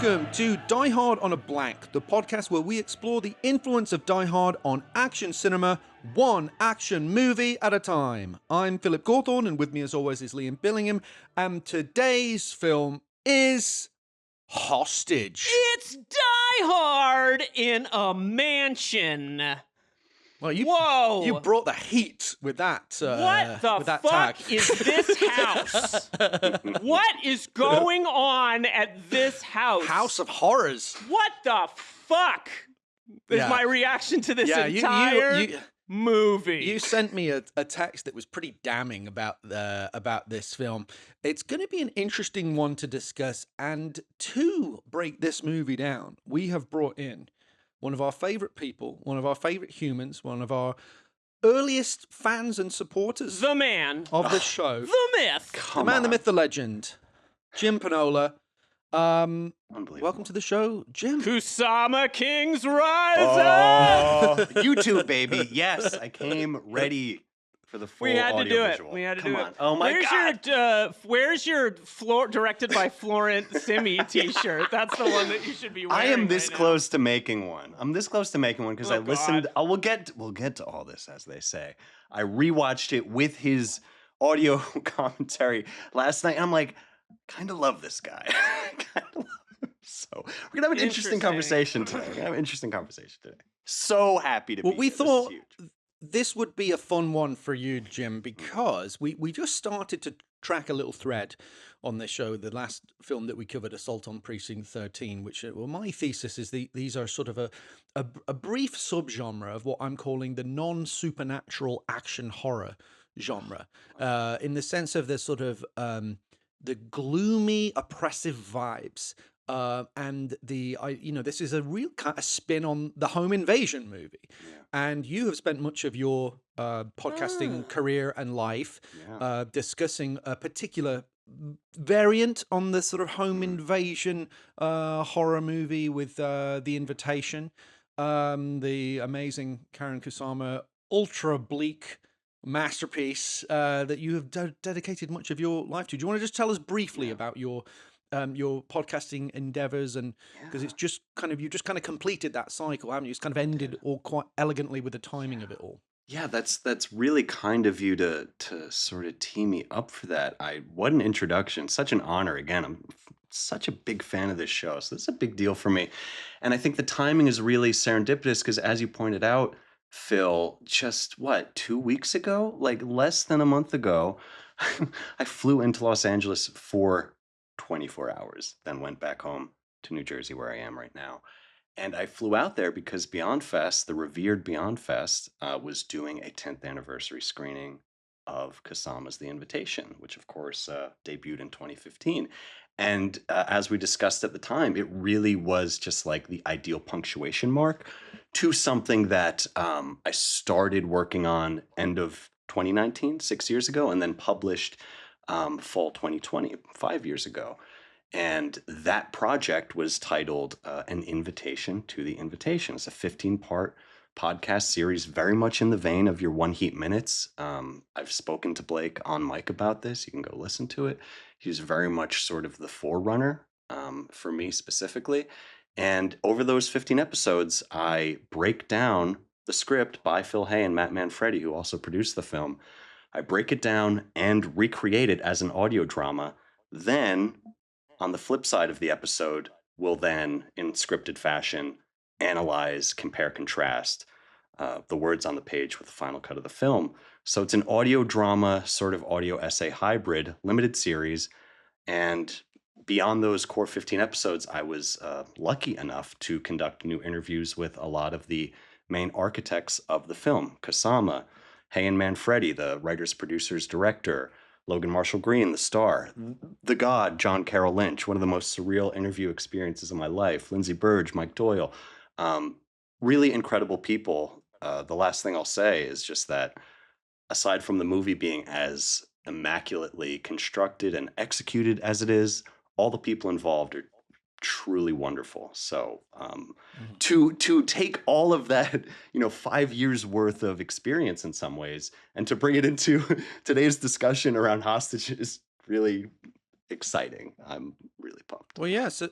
Welcome to Die Hard on a Blank, the podcast where we explore the influence of Die Hard on action cinema, one action movie at a time. I'm Philip Gawthorne, and with me as always is Liam Billingham, and today's film is Hostage. It's Die Hard in a mansion. Well, Whoa! You brought the heat with that. What the with that fuck tag. is this house? What is going on at this house? House of Horrors. What the fuck is my reaction to this entire movie? You sent me a text that was pretty damning about this film. It's going to be an interesting one to discuss, and to break this movie down, we have brought in one of our favorite people, one of our favorite humans, one of our earliest fans and supporters. The man of the show. The myth. The man, the myth, the legend. Jim Penola. Unbelievable. Welcome to the show, Jim. Kusama Kings Rise Up! YouTube, baby. Yes, I came ready for the full We had to do it. audiovisual. We had to Come do on. it. Oh my God. Where's your directed by Florent Simi t-shirt? That's the one that you should be wearing. I am this right close to making one. I'm this close to making one because Oh, I listened. God. We'll get to all this, as they say. I rewatched it with his audio commentary last night, and I'm like, kind of love this guy. Kind of love him. So we're gonna have an interesting conversation today. So happy to be Well, we here. This is thought huge. this would be a fun one for you, Jim, because we just started to track a little thread on this show. The last film that we covered, Assault on Precinct 13, which, well, my thesis is these are sort of a brief subgenre of what I'm calling the non-supernatural action horror genre, in the sense of the sort of the gloomy, oppressive vibes. And this is a real kind of spin on the home invasion movie. Yeah. And you have spent much of your podcasting career and life discussing a particular variant on the sort of home invasion horror movie with The Invitation, the amazing Karen Kusama, ultra bleak masterpiece that you have dedicated much of your life to. Do you want to just tell us briefly about your podcasting endeavors, and because it's just kind of, you just kind of completed that cycle, haven't you? It's kind of ended all quite elegantly with the timing of it all. Yeah, that's really kind of you to sort of tee me up for that. What an introduction. Such an honor. Again, I'm such a big fan of this show. So this is a big deal for me. And I think the timing is really serendipitous because, as you pointed out, Phil, just 2 weeks ago, like less than a month ago, I flew into Los Angeles for 24 hours, then went back home to New Jersey where I am right now. And I flew out there because Beyond Fest, the revered Beyond Fest, was doing a 10th anniversary screening of Kusama's The Invitation, which of course debuted in 2015. And as we discussed at the time, it really was just like the ideal punctuation mark to something that I started working on end of 2019, 6 years ago, and then published fall 2020, 5 years ago. And that project was titled An Invitation to the Invitation. It's a 15-part podcast series, very much in the vein of your One Heat Minutes. I've spoken to Blake on mic about this. You can go listen to it. He's very much sort of the forerunner for me specifically. And over those 15 episodes, I break down the script by Phil Hay and Matt Manfredi, who also produced the film. I break it down and recreate it as an audio drama. Then, on the flip side of the episode, we'll then, in scripted fashion, analyze, compare, contrast the words on the page with the final cut of the film. So it's an audio drama, sort of audio essay hybrid, limited series. And beyond those core 15 episodes, I was lucky enough to conduct new interviews with a lot of the main architects of the film. Kusama, Hay and Manfredi, the writers, producers, director, Logan Marshall Green, the star, the god, John Carroll Lynch, one of the most surreal interview experiences of my life, Lindsay Burge, Mike Doyle, really incredible people. The last thing I'll say is just that aside from the movie being as immaculately constructed and executed as it is, all the people involved are truly wonderful. So to take all of that, 5 years worth of experience in some ways, and to bring it into today's discussion around hostages, really exciting. I'm really pumped. Well, yeah. So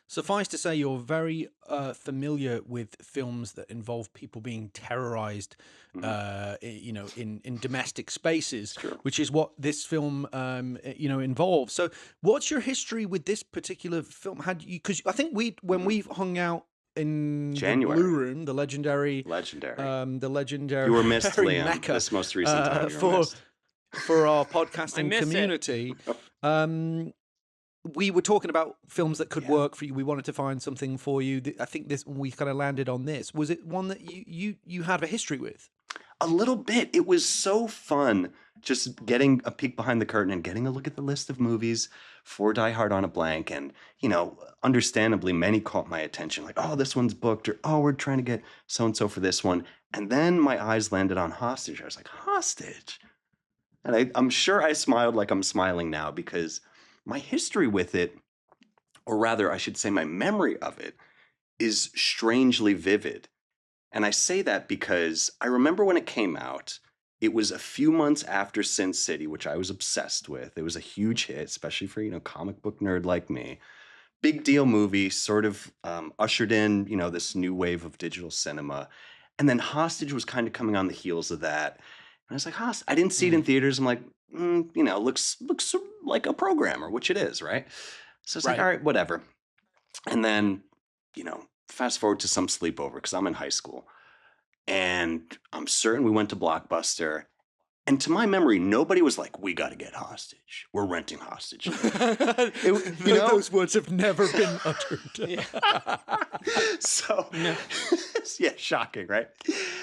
suffice to say, you're very familiar with films that involve people being terrorized, in domestic spaces, which is what this film, involves. So, what's your history with this particular film? Because I think when we hung out in January. the Blue Room, the legendary, the legendary. You were missed, Liam. Mecca, this most recent time you were missed. For our podcasting community. We were talking about films that could work for you. We wanted to find something for you. I think we kind of landed on this. Was it one that you had a history with? A little bit. It was so fun just getting a peek behind the curtain and getting a look at the list of movies for Die Hard on a blank. And, understandably, many caught my attention. Like, oh, this one's booked, or, oh, we're trying to get so-and-so for this one. And then my eyes landed on Hostage. I was like, Hostage? And I'm sure I smiled like I'm smiling now because my history with it, or rather, I should say my memory of it, is strangely vivid. And I say that because I remember when it came out, it was a few months after Sin City, which I was obsessed with. It was a huge hit, especially for, comic book nerd like me. Big deal movie, sort of ushered in, this new wave of digital cinema. And then Hostage was kind of coming on the heels of that. And I was like, I didn't see it in theaters. I'm like, looks like a programmer, which it is, right? So it's like, all right, whatever. And then, fast forward to some sleepover because I'm in high school. And I'm certain we went to Blockbuster. And to my memory, nobody was like, we got to get Hostage. We're renting Hostage. Those words have never been uttered. So, yeah, shocking, right?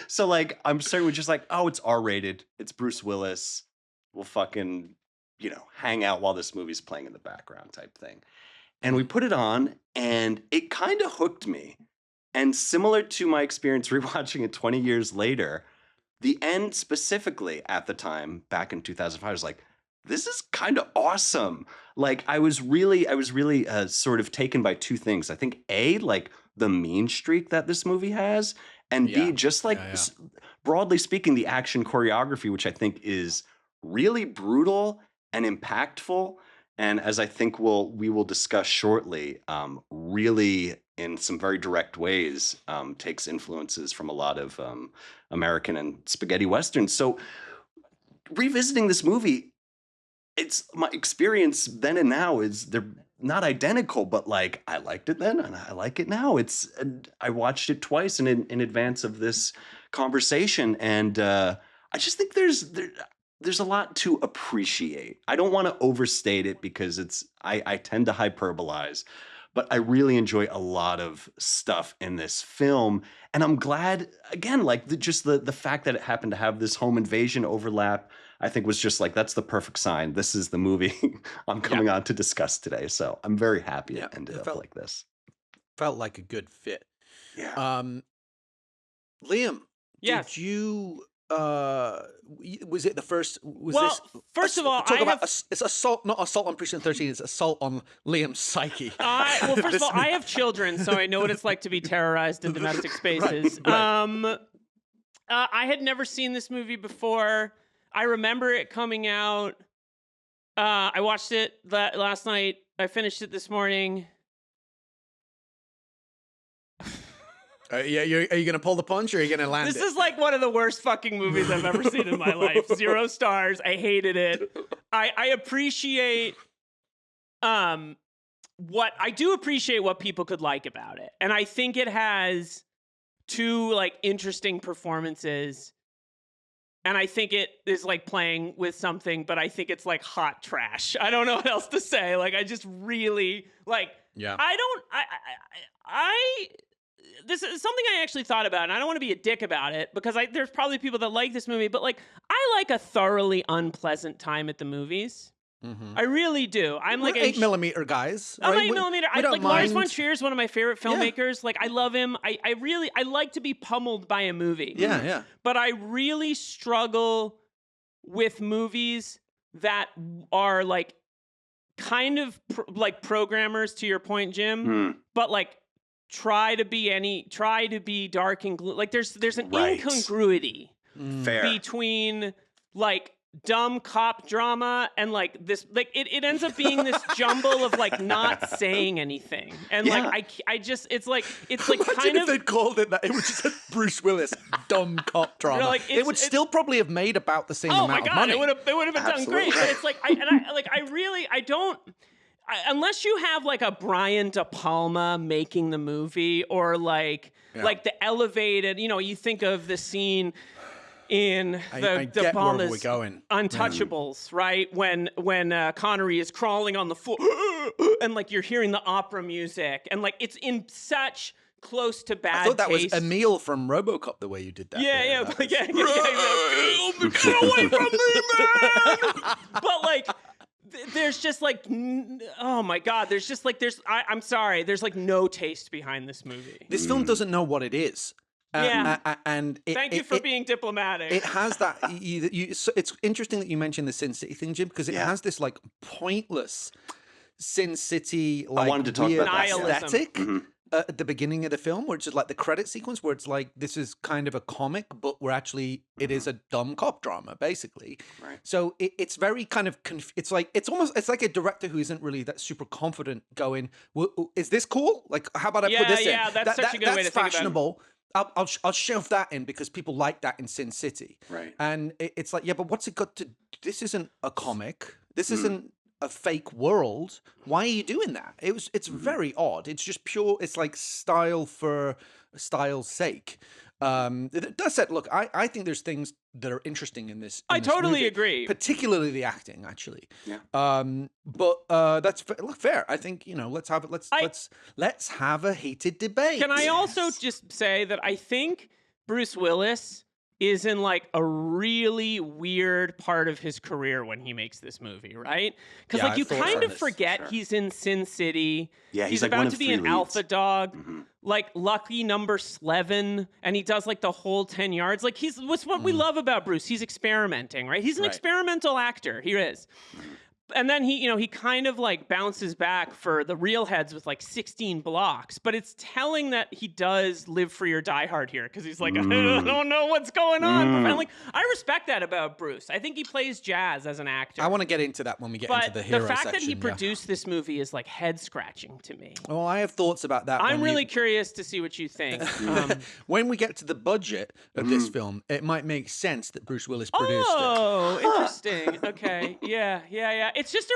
So, I'm certain we're just like, oh, it's R-rated. It's Bruce Willis. We'll fucking, hang out while this movie's playing in the background type thing. And we put it on, and it kind of hooked me. And similar to my experience rewatching it 20 years later, the end specifically at the time, back in 2005, I was like, this is kind of awesome. I was really sort of taken by two things. I think A, the mean streak that this movie has, and B, just broadly speaking, the action choreography, which I think is really brutal and impactful. And as I think we will discuss shortly, really in some very direct ways, takes influences from a lot of American and spaghetti westerns. So revisiting this movie, it's my experience then and now is they're not identical, but I liked it then and I like it now. I watched it twice in advance of this conversation, and I just think there's a lot to appreciate. I don't want to overstate it because I tend to hyperbolize, but I really enjoy a lot of stuff in this film. And I'm glad, again, the fact that it happened to have this home invasion overlap, I think was just that's the perfect sign. This is the movie I'm coming on to discuss today. So I'm very happy it ended up like this. Felt like a good fit. Yeah. Liam, did you... was it the first? First of all, it's assault, not assault on Precinct 13. It's assault on Liam's psyche. First of all, I have children, so I know what it's like to be terrorized in domestic spaces. Right. I had never seen this movie before. I remember it coming out. I watched it last night. I finished it this morning. Are you going to pull the punch or are you going to land This it? is one of the worst fucking movies I've ever seen in my life. 0 stars. I hated it. I appreciate what people could like about it. And I think it has two interesting performances. And I think it is playing with something, but I think it's hot trash. I don't know what else to say. I just really this is something I actually thought about, and I don't want to be a dick about it because there's probably people that like this movie, but I like a thoroughly unpleasant time at the movies. Mm-hmm. I really do. I'm We're 8mm guys. I'm right? 8mm. Lars von Trier is one of my favorite filmmakers. I love him. I like to be pummeled by a movie. Yeah. But I really struggle with movies that are kind of programmers, to your point, Jim, but try to be dark and gloomy. There's an incongruity Fair. between dumb cop drama and like this, like it ends up being this jumble of like not saying anything. And like, I just, it's like kind if of, they'd called it that. It was just a Bruce Willis dumb cop drama. like, it would still probably have made about the same amount of money. it would have been done great. But it's like, unless you have like a Brian De Palma making the movie or like the elevated, you think of the scene in the De Palma's Untouchables, right? When Connery is crawling on the floor and like you're hearing the opera music and like it's in such close to bad I thought that taste. was Emil from RoboCop, the way you did that. Yeah. Get away from me, man! But like, there's just like, oh my God, I'm sorry, there's like no taste behind this movie. This film doesn't know what it is. And thank you for being diplomatic. It has that. It's interesting that you mentioned the Sin City thing, Jim, because it has this like pointless Sin City like I wanted to talk about aesthetic at the beginning of the film, where it's just like the credit sequence, where it's like this is kind of a comic, but we're actually it is a dumb cop drama, basically. Right. So it's very kind of it's like a director who isn't really that super confident going, well, is this cool? Like, how about I put this in? Yeah, that's such a good way to think about it. Fashionable. I'll shove that in because people like that in Sin City. Right. And it's like, yeah, but what's it got to... This isn't a comic. This isn't a fake world. Why are you doing that? It's very odd. It's just pure... It's like style for style's sake. That said, look, I think there's things that are interesting in this. I totally movie, agree. Particularly the acting, actually. Yeah. But that's fair. I think let's have it. Let's have a heated debate. Can I also just say that I think Bruce Willis is in like a really weird part of his career when he makes this movie, right? Because like you kind of forget he's in Sin City. Yeah, he's like about to be an leads. alpha dog, like Lucky Number 11, and he does like the whole 10 yards. Like what's what we love about Bruce. He's experimenting, right? He's an experimental actor. He is. And then he kind of like bounces back for the real heads with like 16 blocks, but it's telling that he does live free or die hard here because he's like, I don't know what's going on. But like, I respect that about Bruce. I think he plays jazz as an actor. I want to get into that when we get into the hero section. But the fact section, that he produced this movie is like head scratching to me. Well, I have thoughts about that. I'm really curious to see what you think. When we get to the budget of this film, it might make sense that Bruce Willis produced it. Oh, interesting. Okay. Yeah. It's just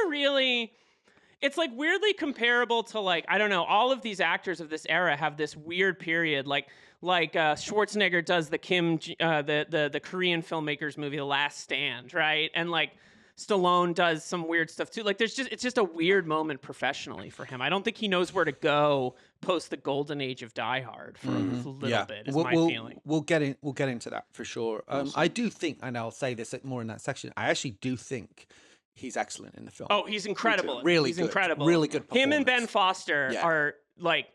it's like weirdly comparable to like, I don't know, all of these actors of this era have this weird period, like Schwarzenegger does the the Korean filmmakers movie, The Last Stand, right? And like Stallone does some weird stuff too. Like it's just a weird moment professionally for him. I don't think he knows where to go post the golden age of Die Hard for a little bit, is my feeling. We'll get into that for sure. I do think, and I'll say this more in that section, I actually do think he's excellent in the film. Oh, he's incredible. He's incredible. Really good performance. Him and Ben Foster are like,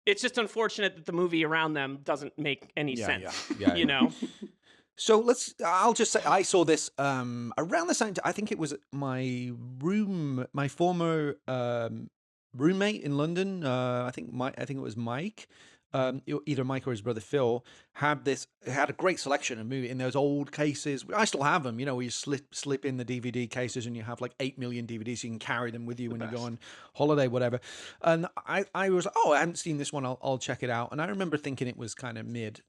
it's just unfortunate that the movie around them doesn't make any sense. Yeah. So I'll just say, I saw this around the same time. I think it was my former roommate in London. I think it was Mike. Either Mike or his brother Phil had a great selection of movies in those old cases. I still have them, where you slip in the DVD cases and you have like 8 million DVDs, so you can carry them with you when you go on holiday, whatever. And I was like, I haven't seen this one, I'll check it out. And I remember thinking it was kind of mid,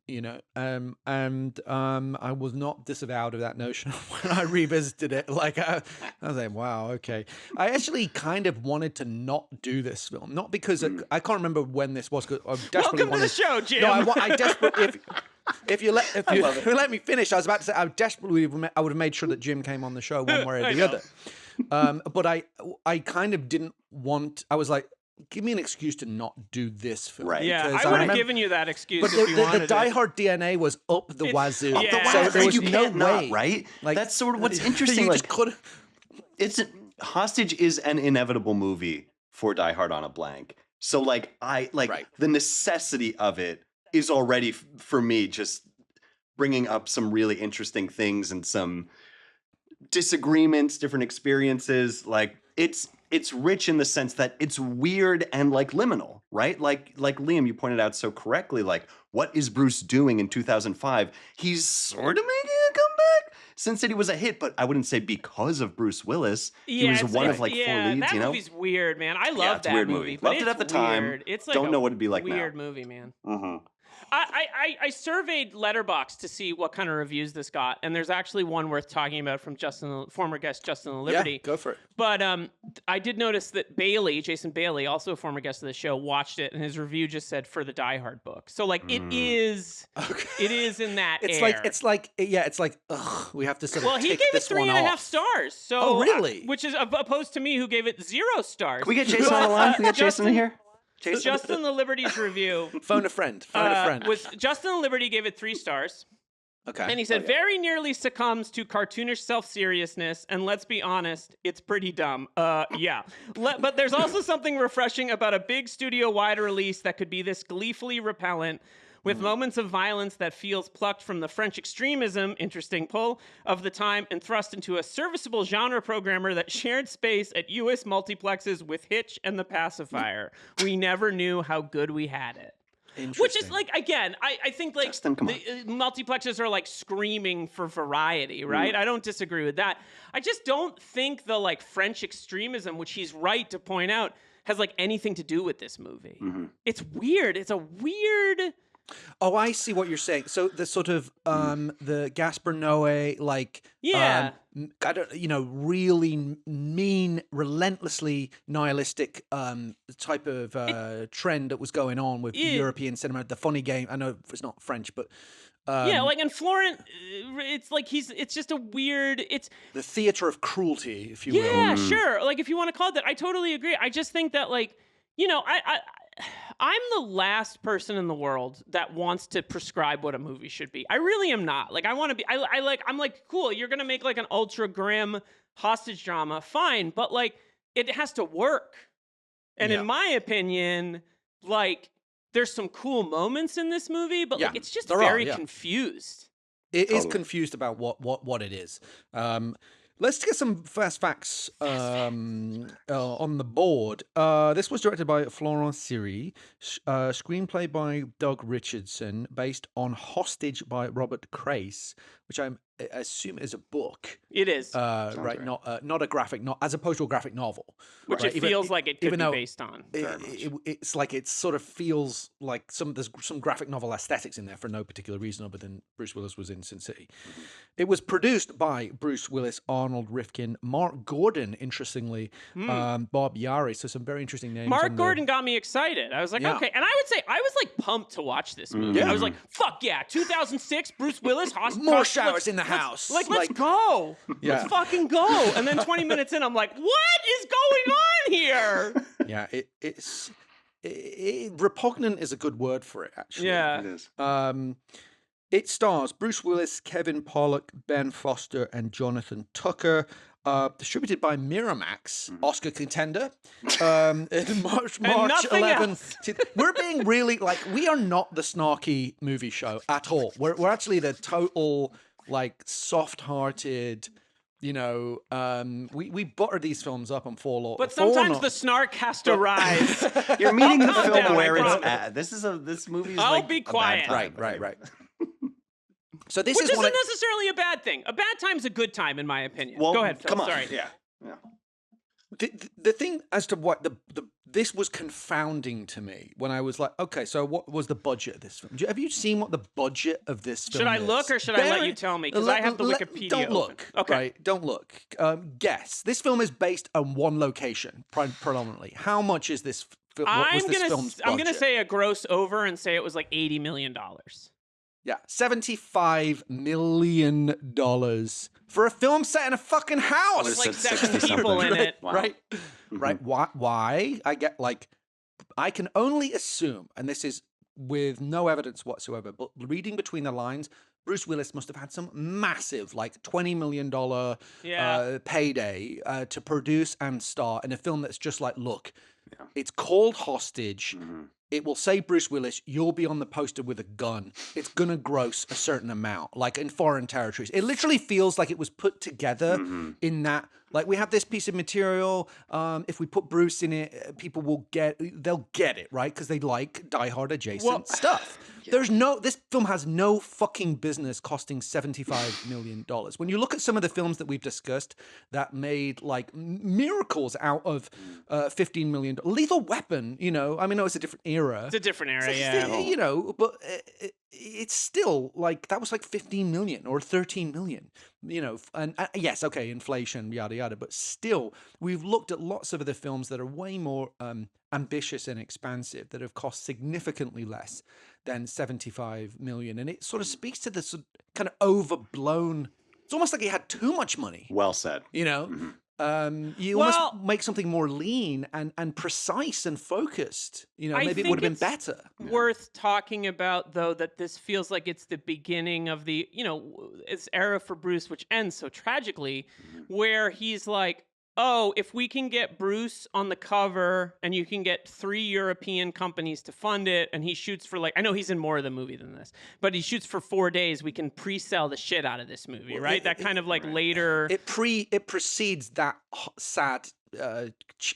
and I was not disavowed of that notion when I revisited it. Like I was like, wow, okay. I actually kind of wanted to not do this film, not because I can't remember when this was, because I desperately Welcome to the show, Jim. No, I desperately. If you let me finish, I was about to say I would have made sure that Jim came on the show one way or the other. But I kind of didn't want. I was like, give me an excuse to not do this film. Right. Yeah, I would have given you that excuse. But if you wanted the Die Hard DNA was up the wazoo. Yeah. So there was no way. Not, right? Like, that's sort of what's interesting. You just could. Hostage is an inevitable movie for Die Hard on a blank. So the necessity of it is already for me just bringing up some really interesting things and some disagreements, different experiences. Like it's rich in the sense that it's weird and like liminal, right? Like Liam, you pointed out so correctly, like what is Bruce doing in 2005? He's sort of making a comeback. Sin City was a hit, but I wouldn't say because of Bruce Willis. He Yeah, was it's one like, of like 4 leads, that you know? movie's weird, man. I love it's a that weird movie. movie. But Loved it it's at the time. weird. It's like Don't know what it'd be like weird now. movie, man. Mm-hmm. I surveyed Letterboxd to see what kind of reviews this got, and there's actually one worth talking about from former guest Justin the Liberty. Yeah, go for it. But I did notice that Jason Bailey, also a former guest of the show, watched it, and his review just said for the Die Hard book. So like it is in that It's air. it's like ugh, we have to sort of Well, he tick gave it this one 3.5 off. stars. So Oh, really? which is opposed to me, who gave it 0 stars. Can we get Jason on the line? Can we get Jason in here? Justin the Liberty's review Phone a friend. Phone a friend. was Justin the Liberty gave it 3 stars. Okay. And he said, very nearly succumbs to cartoonish self-seriousness, and let's be honest, it's pretty dumb. Yeah. But there's also something refreshing about a big studio-wide release that could be this gleefully repellent, with moments of violence that feels plucked from the French extremism, interesting pull, of the time, and thrust into a serviceable genre programmer that shared space at U.S. multiplexes with Hitch and The Pacifier. We never knew how good we had it. Which is like, again, I think like Justin, come on. multiplexes are like screaming for variety, right? I don't disagree with that. I just don't think the like French extremism, which he's right to point out, has like anything to do with this movie. It's weird. It's a weird... Oh, I see what you're saying. So the sort of the Gaspar Noé, like I don't, really mean, relentlessly nihilistic type of trend that was going on with European cinema. The funny game. I know it's not French, but like in Florent, it's like it's just a weird. It's the theater of cruelty, if you will. Yeah, sure. Like if you want to call it that, I totally agree. I just think that like I'm the last person in the world that wants to prescribe what a movie should be. I really am not. Like I want to be. I'm like, cool. You're gonna make like an ultra grim hostage drama, fine, but like it has to work. And in my opinion, like there's some cool moments in this movie, but like it's just very confused. It is confused about what it is. Let's get some fast facts on the board. This was directed by Florent Siri, screenplay by Doug Richardson, based on Hostage by Robert Crace, which I assume is a book. It is. Right, right. Not a graphic, as opposed to a graphic novel. Which right? it feels like it could be based on. It's like it sort of feels like there's some graphic novel aesthetics in there for no particular reason other than Bruce Willis was in Sin City. It was produced by Bruce Willis, Arnold Rifkin, Mark Gordon, interestingly, Bob Yari. So some very interesting names. Mark Gordon got me excited. I was like, okay. And I would say I was like pumped to watch this movie. I was like, fuck yeah, 2006, Bruce Willis, more showers in the house. Let's go. Let's fucking go. And then 20 minutes in, I'm like, what is going on here? Yeah, it's repugnant is a good word for it, actually. Yeah. It is. It stars Bruce Willis, Kevin Pollak, Ben Foster, and Jonathan Tucker. Distributed by Miramax, Oscar contender. March 11th. We're being really we are not the snarky movie show at all. We're actually the total soft-hearted. We butter these films up on Fallout. But sometimes the snark has to rise. You're meeting the film where it's at. This movie is I'll be quiet. Right. So this Which isn't necessarily a bad thing. A bad time's a good time, in my opinion. Well, go ahead, Phil. come on. Sorry. Yeah. The thing as to what this was confounding to me when I was like, okay, so what was the budget of this film? Have you seen what the budget of this film is? Should I is? look or should I let you tell me? Because I have the Wikipedia Don't open. look. Okay. Right? Don't look. Guess. This film is based on one location, predominantly. How much is this film? I'm gonna say a gross over and say it was like $80 million. Yeah, $75 million for a film set in a fucking house. With like 7 people in it. Wow. Right? Right. Why? I can only assume, and this is with no evidence whatsoever, but reading between the lines, Bruce Willis must have had some massive, $20 million payday to produce and star in a film that's just it's called Hostage. It will say Bruce Willis, you'll be on the poster with a gun. It's going to gross a certain amount, like in foreign territories. It literally feels like it was put together in that Like, we have this piece of material. If we put Bruce in it, they'll get it, right? Because they like Die Hard adjacent stuff. This film has no fucking business costing $75 million. When you look at some of the films that we've discussed that made like miracles out of $15 million, Lethal Weapon, you know, I mean, no, it's a different era. It's a different era, You know, but it's still like, that was like 15 million or 13 million, you know, and yes, okay, inflation, yada, yada, but still, we've looked at lots of other films that are way more ambitious and expansive that have cost significantly less than 75 million. And it sort of speaks to this kind of overblown, it's almost like he had too much money. Well said. You know? You almost make something more lean and precise and focused. You know, maybe it would have been better. Worth talking about, though, that this feels like it's the beginning of the, you know, it's era for Bruce, which ends so tragically, where he's like, oh, if we can get Bruce on the cover and you can get 3 European companies to fund it, and he shoots for like, I know he's in more of the movie than this, but he shoots for 4 days, we can pre-sell the shit out of this movie, right? That kind of like later... It precedes that sad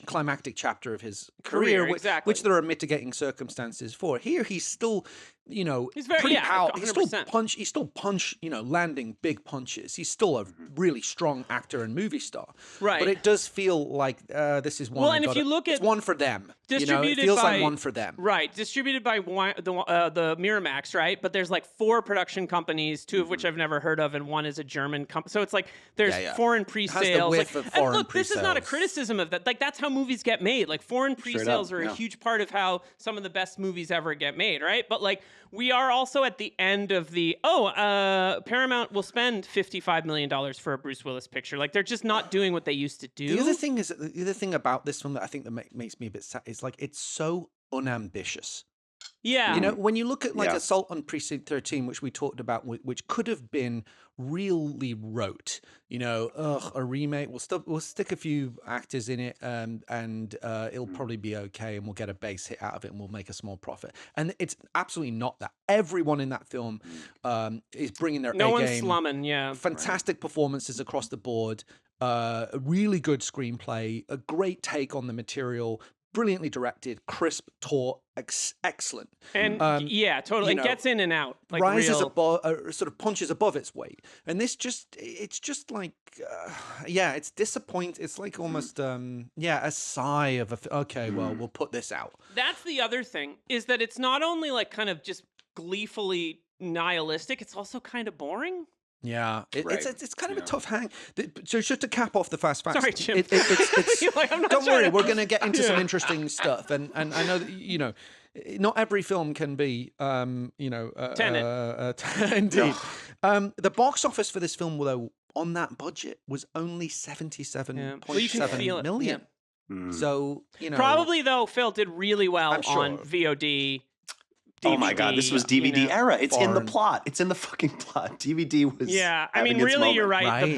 climactic chapter of his career, exactly. which there are mitigating circumstances for. Here, he's still, you know, he's very, pretty powerful. He's still you know, landing big punches. He's still a really strong actor and movie star. Right. But it does feel like this is one. Well, and if you look at, it's one for them. Distributed, you know, it feels like one for them. Right. Distributed by the Miramax, right? But there's like 4 production companies, 2 of which I've never heard of, and 1 is a German company. So it's like there's foreign pre-sales. And look, this is not a criticism of that. Like, that's how movies get made. Like, foreign pre-sales are a huge part of how some of the best movies ever get made, right? But like, we are also at the end of Paramount will spend $55 million for a Bruce Willis picture. Like, they're just not doing what they used to do. The other thing about this film that I think that makes me a bit sad is like, it's so unambitious. Yeah. You know, when you look at like Assault on Precinct 13, which we talked about, which could have been really rote, you know, a remake. We'll stick a few actors in it, and it'll probably be okay, and we'll get a base hit out of it, and we'll make a small profit. And it's absolutely not that. Everyone in that film is bringing their A game. No one's slumming. Yeah. Fantastic performances across the board. A really good screenplay. A great take on the material. Brilliantly directed, crisp, taut, excellent. And totally. And gets in and out. Like, rises above, sort of punches above its weight. And it's just like, it's disappointing. It's like almost, a sigh of, okay, well, we'll put this out. That's the other thing, is that it's not only like kind of just gleefully nihilistic, it's also kind of boring. Yeah, it's kind of a tough hang. So just to cap off the fast facts. Sorry, Jim. Don't worry, we're going to get into some interesting stuff, and I know that, you know, not every film can be, Tenet. Indeed. The box office for this film, though, on that budget was only $77.7 million. Yeah. So, you know, probably though, Phil did really well on VOD. DVD, oh my God, this was DVD era. It's in the plot. It's in the fucking plot. DVD was. Yeah, I mean, really, you're right.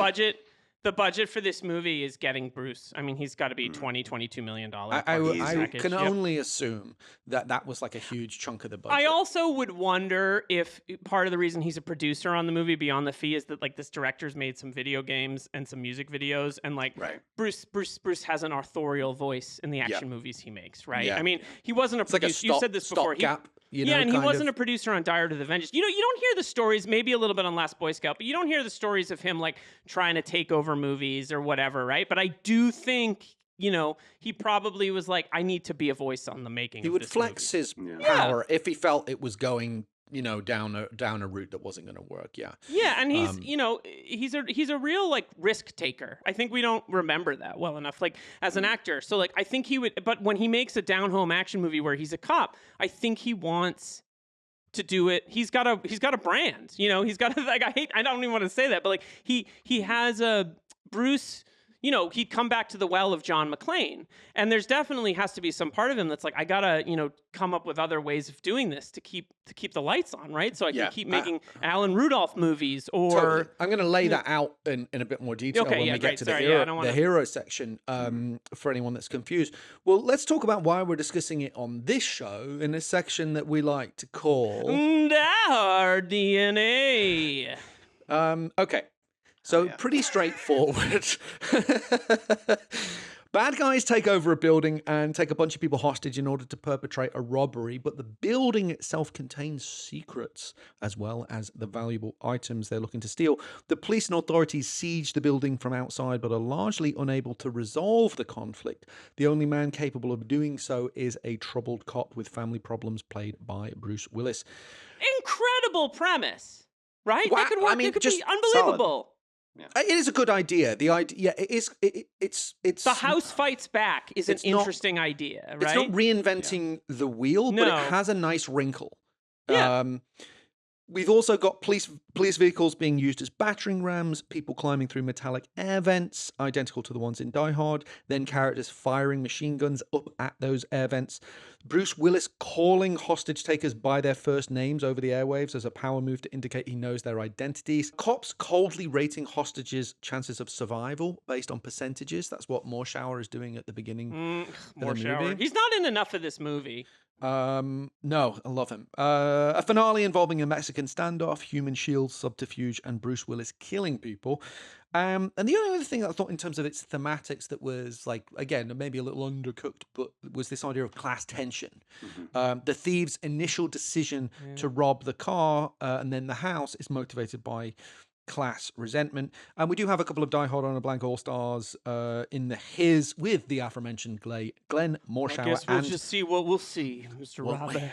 The budget for this movie is getting Bruce. I mean, he's got to be $22 million. I can only assume that was like a huge chunk of the budget. I also would wonder if part of the reason he's a producer on the movie beyond the fee is that like this director's made some video games and some music videos, and like Bruce has an authorial voice in the action movies he makes, right? Yeah. I mean, he wasn't a producer. You said this before. You know, and he wasn't a producer on Die Hard with a Vengeance. You know, you don't hear the stories, maybe a little bit on Last Boy Scout, but you don't hear the stories of him like trying to take over movies or whatever, right? But I do think, you know, he probably was like, I need to be a voice on the making. He would flex his power if he felt it was going, you know, down a route that wasn't going to work. Yeah. Yeah, and he's, you know, he's a real like risk taker. I think we don't remember that well enough, like as an actor. So like, I think he would, but when he makes a down-home action movie where he's a cop, I think he wants to do it. He's got a brand, you know. He's got a, like, I don't even want to say that, but like he has a Bruce. You know, he'd come back to the well of John McClane. And there's definitely has to be some part of him that's like, I gotta, you know, come up with other ways of doing this to keep the lights on, right? So I can keep making Alan Rudolph movies or... Totally. I'm going to lay that out in a bit more detail when we get to the hero section, for anyone that's confused. Well, let's talk about why we're discussing it on this show in a section that we like to call... Die Hard DNA. Okay. So pretty straightforward. Bad guys take over a building and take a bunch of people hostage in order to perpetrate a robbery, but the building itself contains secrets as well as the valuable items they're looking to steal. The police and authorities siege the building from outside but are largely unable to resolve the conflict. The only man capable of doing so is a troubled cop with family problems played by Bruce Willis. Incredible premise, right? Wow, That could work. I mean, It could just be unbelievable. It is a good idea. The idea, it is. It's The house fights back is an it's not- interesting idea, right? It's not reinventing the wheel, but No. it has a nice wrinkle. Yeah. We've also got police vehicles being used as battering rams, people climbing through metallic air vents, identical to the ones in Die Hard, then characters firing machine guns up at those air vents. Bruce Willis calling hostage takers by their first names over the airwaves as a power move to indicate he knows their identities. Cops coldly rating hostages' chances of survival based on percentages. That's what Morshower is doing at the beginning of the Morshower. movie. He's not in enough of this movie. No, I love him. A finale involving a Mexican standoff, human shields, subterfuge, and Bruce Willis killing people. And the only other thing that I thought in terms of its thematics that was like, again, maybe a little undercooked, but was this idea of class tension. The thieves' initial decision to rob the car and then the house is motivated by class resentment. And we do have a couple of Die Hard on a Blank All-Stars in the his with the aforementioned Glenn Morshower. I guess we'll and just see what we'll see, Mr. Robeck.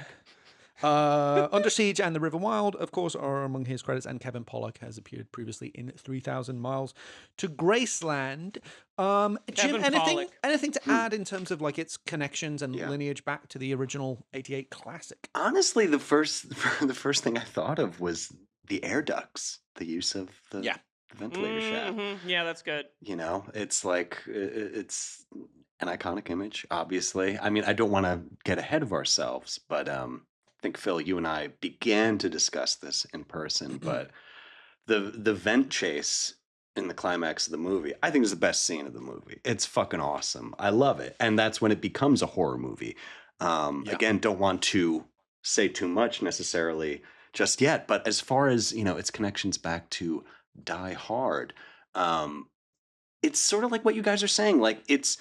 Under Siege and The River Wild, of course, are among his credits, and Kevin Pollak has appeared previously in 3,000 Miles to Graceland. Jim, anything to add in terms of like its connections and lineage back to the original '88 classic? Honestly, the first thing I thought of was the air ducts, the use of the ventilator shaft. Yeah, that's good. You know, it's like it's an iconic image, obviously. I mean, I don't want to get ahead of ourselves, but I think, Phil, you and I began to discuss this in person, but the vent chase in the climax of the movie, I think is the best scene of the movie. It's fucking awesome. I love it. And that's when it becomes a horror movie. Again, don't want to say too much necessarily just yet, but as far as, you know, its connections back to Die Hard, it's sort of like what you guys are saying. Like it's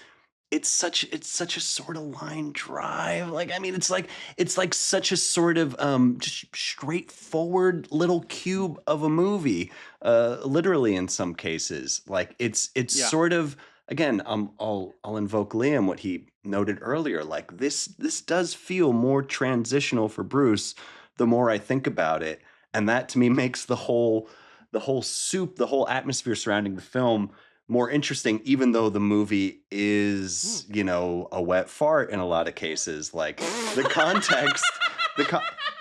such a sort of line drive. Like, I mean, it's like such a sort of just straightforward little cube of a movie, literally in some cases. Like it's sort of, again, I'll invoke Liam, what he noted earlier. Like this does feel more transitional for Bruce the more I think about it, and that to me makes the whole atmosphere surrounding the film more interesting, even though the movie is, you know, a wet fart in a lot of cases. Like the context,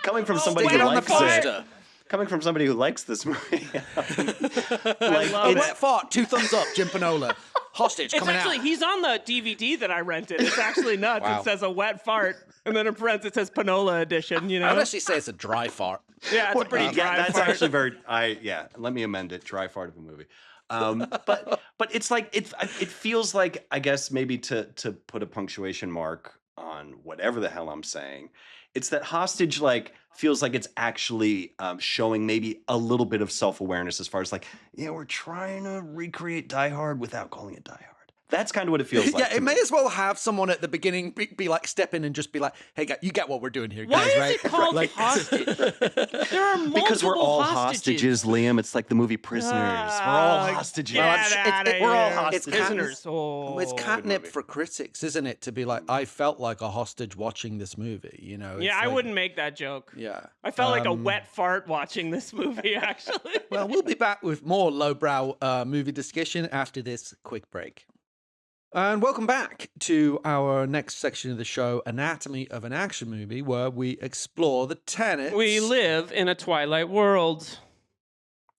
coming from somebody who likes it. Coming from somebody who likes this movie, like a wet fart, 2 thumbs up, Jim Penola, hostage coming out. He's on the DVD that I rented. It's actually nuts. Wow. It says a wet fart, and then in parentheses it says Penola edition. You know, I'd actually say it's a dry fart. Yeah, it's a pretty dry that's fart. actually very. Let me amend it. Dry fart of a movie. But it's like it feels like, I guess maybe to put a punctuation mark on whatever the hell I'm saying, it's that Hostage like feels like it's actually showing maybe a little bit of self-awareness as far as like, yeah, we're trying to recreate Die Hard without calling it Die Hard. That's kind of what it feels like. Yeah, it may as well have someone at the beginning be like, step in and just be like, hey, you get what we're doing here, guys, Why right? is it called Like, hostage? There are multiple Because we're all hostages, Liam. It's like the movie Prisoners. We're all hostages. We're all hostages. prisoners. It's catnip for critics, isn't it? To be like, I felt like a hostage watching this movie, you know? Yeah, I wouldn't make that joke. Yeah. I felt like a wet fart watching this movie, actually. Well, we'll be back with more lowbrow movie discussion after this quick break. And welcome back to our next section of the show, Anatomy of an Action Movie, where we explore the tenets. We live in a Twilight world.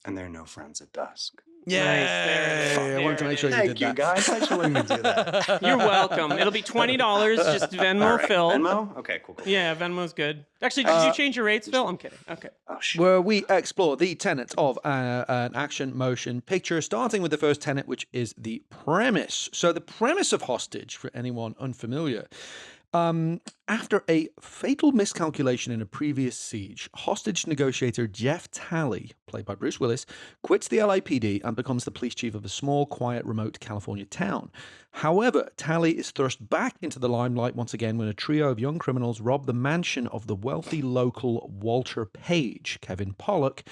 And there are no friends at dusk. Yeah, Nice, I wanted to make sure you Thank did you, that. guys. Thanks for letting me do that. You're welcome. It'll be $20. Just Venmo All right. Phil. Venmo? Okay, cool. Yeah, Venmo's good. Actually, did you change your rates, Phil? I'm kidding. Okay. Oh, shit. Where we explore the tenets of an action motion picture, starting with the first tenet, which is the premise. So the premise of Hostage, for anyone unfamiliar, After a fatal miscalculation in a previous siege, hostage negotiator Jeff Talley, played by Bruce Willis, quits the LAPD and becomes the police chief of a small, quiet, remote California town. However, Talley is thrust back into the limelight once again when a trio of young criminals rob the mansion of the wealthy local Walter Page, Kevin Pollak,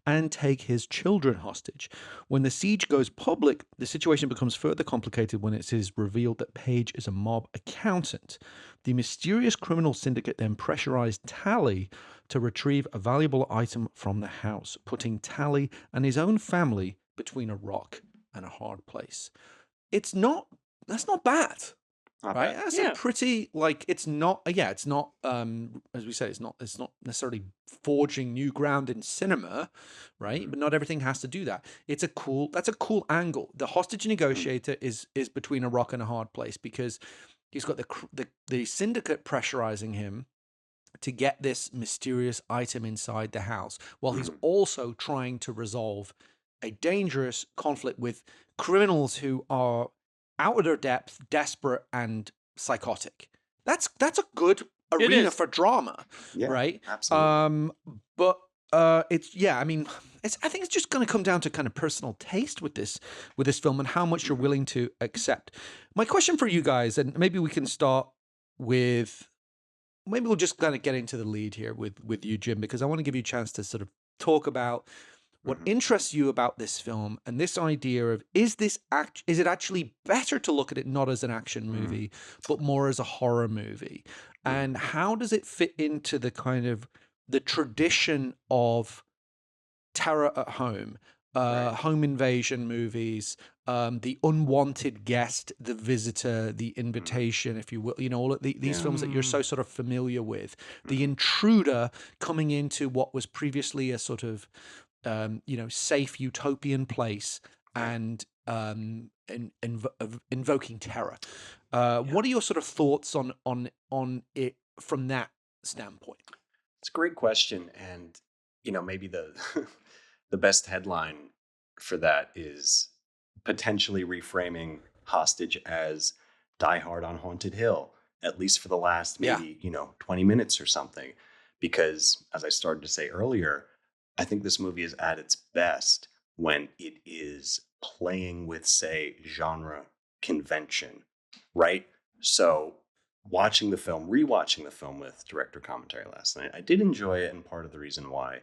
and take his children hostage. When the siege goes public, the situation becomes further complicated when it is revealed that Page is a mob accountant. The mysterious criminal syndicate then pressurized Talley to retrieve a valuable item from the house, putting Talley and his own family between a rock and a hard place. That's not bad. Not Right? bad. That's Yeah. a pretty, like, it's not, it's not, as we say, it's not necessarily forging new ground in cinema, right? But not everything has to do that. That's a cool angle. The hostage negotiator is between a rock and a hard place because he's got the syndicate pressurizing him to get this mysterious item inside the house while he's also trying to resolve a dangerous conflict with criminals who are out of their depth, desperate, and psychotic. That's a good It arena is. for drama, Yeah, right? absolutely. But I mean, I think it's just going to come down to kind of personal taste with this film and how much you're willing to accept. My question for you guys, and maybe we can start with, maybe we'll just kind of get into the lead here with you, Jim, because I want to give you a chance to sort of talk about what interests you about this film and this idea of, is it actually better to look at it not as an action movie but more as a horror movie, and how does it fit into the kind of the tradition of terror at home, Right. home invasion movies, the unwanted guest, the visitor, the invitation, if you will, all of these films that you're so sort of familiar with, the intruder coming into what was previously a sort of safe utopian place and invoking terror. What are your sort of thoughts on it from that standpoint? It's a great question, and maybe the the best headline for that is potentially reframing Hostage as Die Hard on Haunted Hill, at least for the last Yeah. maybe 20 minutes or something. Because as I started to say earlier, I think this movie is at its best when it is playing with, say, genre convention, right? So watching the film, rewatching the film with director commentary last night, I did enjoy it, and part of the reason why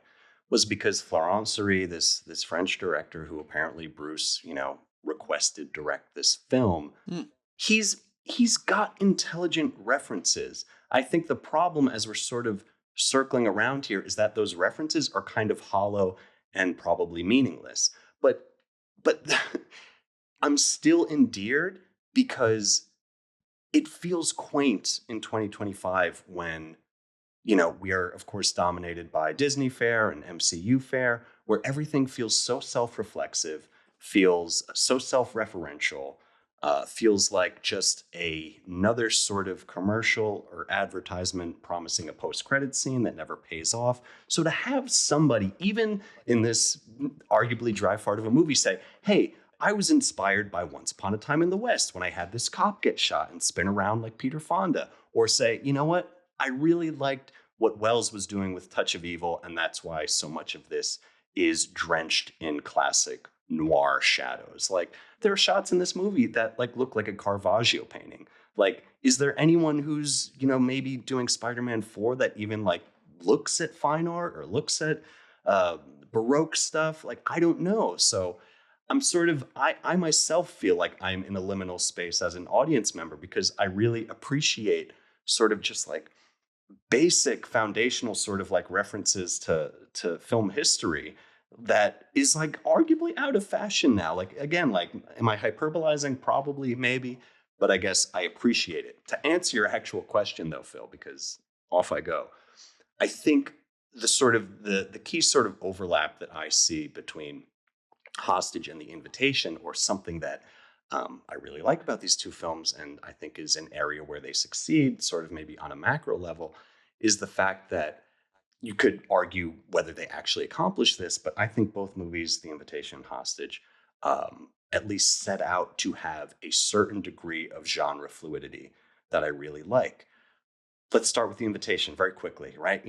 was because Florent Série, this French director who apparently Bruce, requested direct this film, he's got intelligent references. I think the problem, as we're sort of circling around here, is that those references are kind of hollow and probably meaningless. But I'm still endeared because it feels quaint in 2025 when, we are, of course, dominated by Disney fare and MCU fare, where everything feels so self-reflexive, feels so self-referential, feels like just another sort of commercial or advertisement promising a post-credit scene that never pays off. So to have somebody, even in this arguably dry fart of a movie, say, hey, I was inspired by Once Upon a Time in the West when I had this cop get shot and spin around like Peter Fonda. Or say, you know what? I really liked what Wells was doing with Touch of Evil, and that's why so much of this is drenched in classic noir shadows. Like, there are shots in this movie that look like a Caravaggio painting. Like, is there anyone who's, maybe doing Spider-Man 4 that even looks at fine art or looks at Baroque stuff? Like, I don't know. So I'm sort of, I myself feel like I'm in a liminal space as an audience member because I really appreciate sort of just basic foundational sort of references to film history that is arguably out of fashion now. Again, am I hyperbolizing? Probably, maybe, but I guess I appreciate it. To answer your actual question though, Phil, because off I go, I think the sort of the key sort of overlap that I see between Hostage and The Invitation, or something that I really like about these two films, and I think is an area where they succeed, sort of maybe on a macro level, is the fact that you could argue whether they actually accomplish this, but I think both movies, The Invitation and Hostage, at least set out to have a certain degree of genre fluidity that I really like. let's start with The Invitation very quickly, right?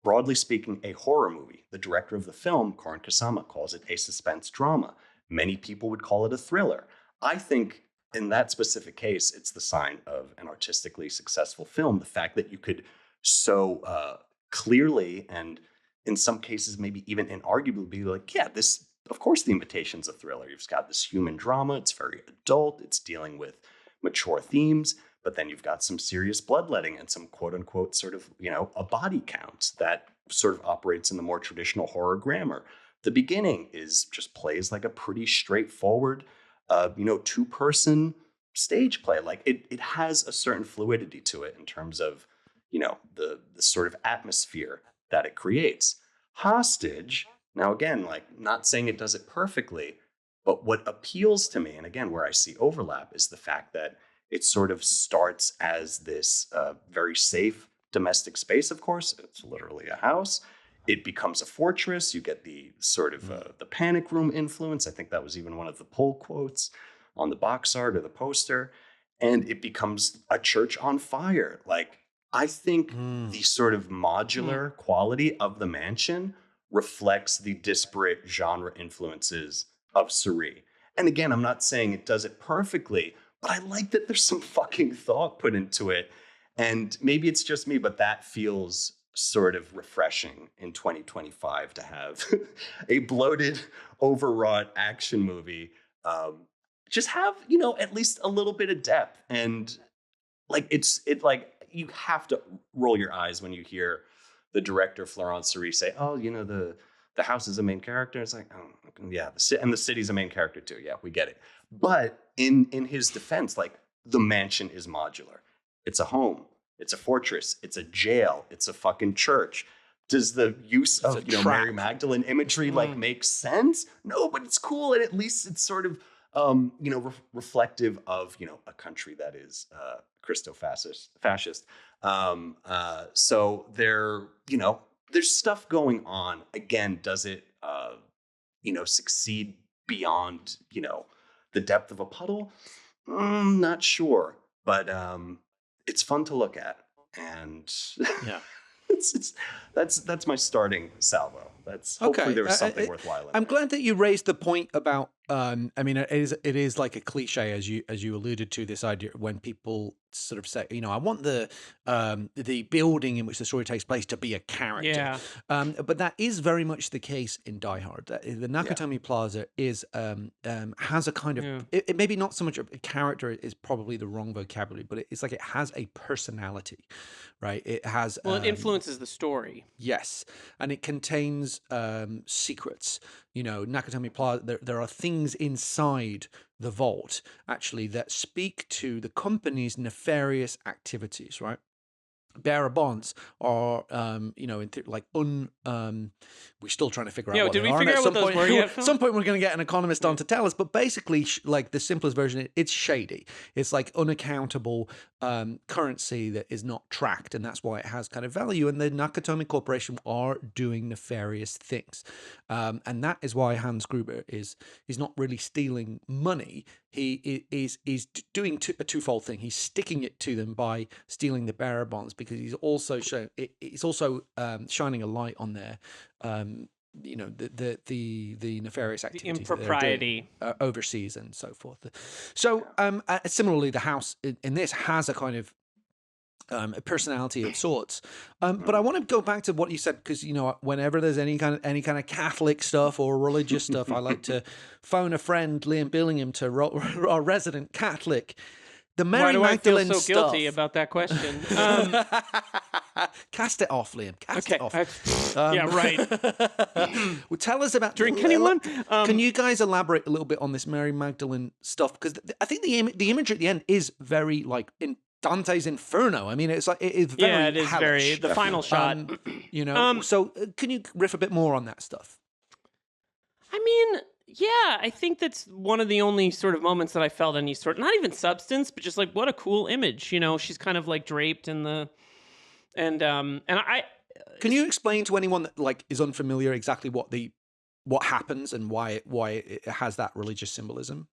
Broadly speaking, a horror movie. The director of the film, Korin Kasama, calls it a suspense drama. Many people would call it a thriller. I think in that specific case, it's the sign of an artistically successful film. The fact that you could so clearly, and in some cases, maybe even inarguably, be like, yeah, this, of course, The Invitation's a thriller. You've got this human drama. It's very adult. It's dealing with mature themes. But then you've got some serious bloodletting and some quote unquote sort of, a body count that sort of operates in the more traditional horror grammar. The beginning just plays like a pretty straightforward, 2-person stage play. Like it has a certain fluidity to it in terms of, the sort of atmosphere that it creates. Hostage, now again, like not saying it does it perfectly, but what appeals to me, and again, where I see overlap, is the fact that it sort of starts as this very safe domestic space, of course. It's literally a house. It becomes a fortress. You get the sort of the panic room influence. I think that was even one of the pull quotes on the box art or the poster. And it becomes a church on fire. Like, I think the sort of modular quality of the mansion reflects the disparate genre influences of Suri. And again, I'm not saying it does it perfectly, but I like that there's some fucking thought put into it. And maybe it's just me, but that feels sort of refreshing in 2025 to have a bloated, overwrought action movie. Just have, at least a little bit of depth. And like, you have to roll your eyes when you hear the director, Florence Suri, say, oh, the house is the main character. It's like, oh, yeah, and the city's a main character too. Yeah, we get it. But in his defense, like, the mansion is modular. It's a home. It's a fortress. It's a jail. It's a fucking church. Does the use of Mary Magdalene imagery make sense? No, but it's cool, and at least it's sort of reflective of a country that is Christo-fascist. So there's stuff going on. Again, does it succeed beyond the depth of a puddle? Not sure, but it's fun to look at, and yeah, that's my starting salvo. Hopefully there was something worthwhile. I'm glad that you raised the point about. I mean, it is like a cliche, as you alluded to, this idea when people sort of say, I want the building in which the story takes place to be a character. Yeah. But that is very much the case in Die Hard. The Nakatomi Plaza is has a kind of it maybe not so much a character is probably the wrong vocabulary, but it's like it has a personality, right? It has it influences the story. Yes, and it contains secrets. Nakatomi Plaza. There are things inside the vault actually that speak to the company's nefarious activities, right? Bearer bonds are, we're still trying to figure out what did they we are. figure out what those were yet, Phil? At some point, we're going to get an economist on to tell us. But basically, like the simplest version, it's shady. It's like unaccountable currency that is not tracked, and that's why it has kind of value. And the Nakatomi Corporation are doing nefarious things, and that is why Hans Gruber is not really stealing money. He is doing a twofold thing. He's sticking it to them by stealing the bearer bonds, because he's also shining a light on their the nefarious activities, the impropriety overseas and so forth. So similarly, the house in this has a kind of a personality of sorts, but I want to go back to what you said, because whenever there's any kind of Catholic stuff or religious stuff, I like to phone a friend, Liam Billingham, to our resident Catholic. The Mary Magdalene Why do I feel so stuff. guilty about that question? Cast it off, Liam. Cast it off. Yeah, right. Well, tell us about. Drink anyone? Can you guys elaborate a little bit on this Mary Magdalene stuff? Because I think the imagery at the end is very like in Dante's Inferno. I mean, it's like it is very. Yeah, it is hellish. the final shot. So can you riff a bit more on that stuff? I mean, yeah, I think that's one of the only sort of moments that I felt any sort, not even substance, but just like what a cool image. She's kind of like draped in the, and I. Can you explain to anyone that like is unfamiliar exactly what happens and why it has that religious symbolism?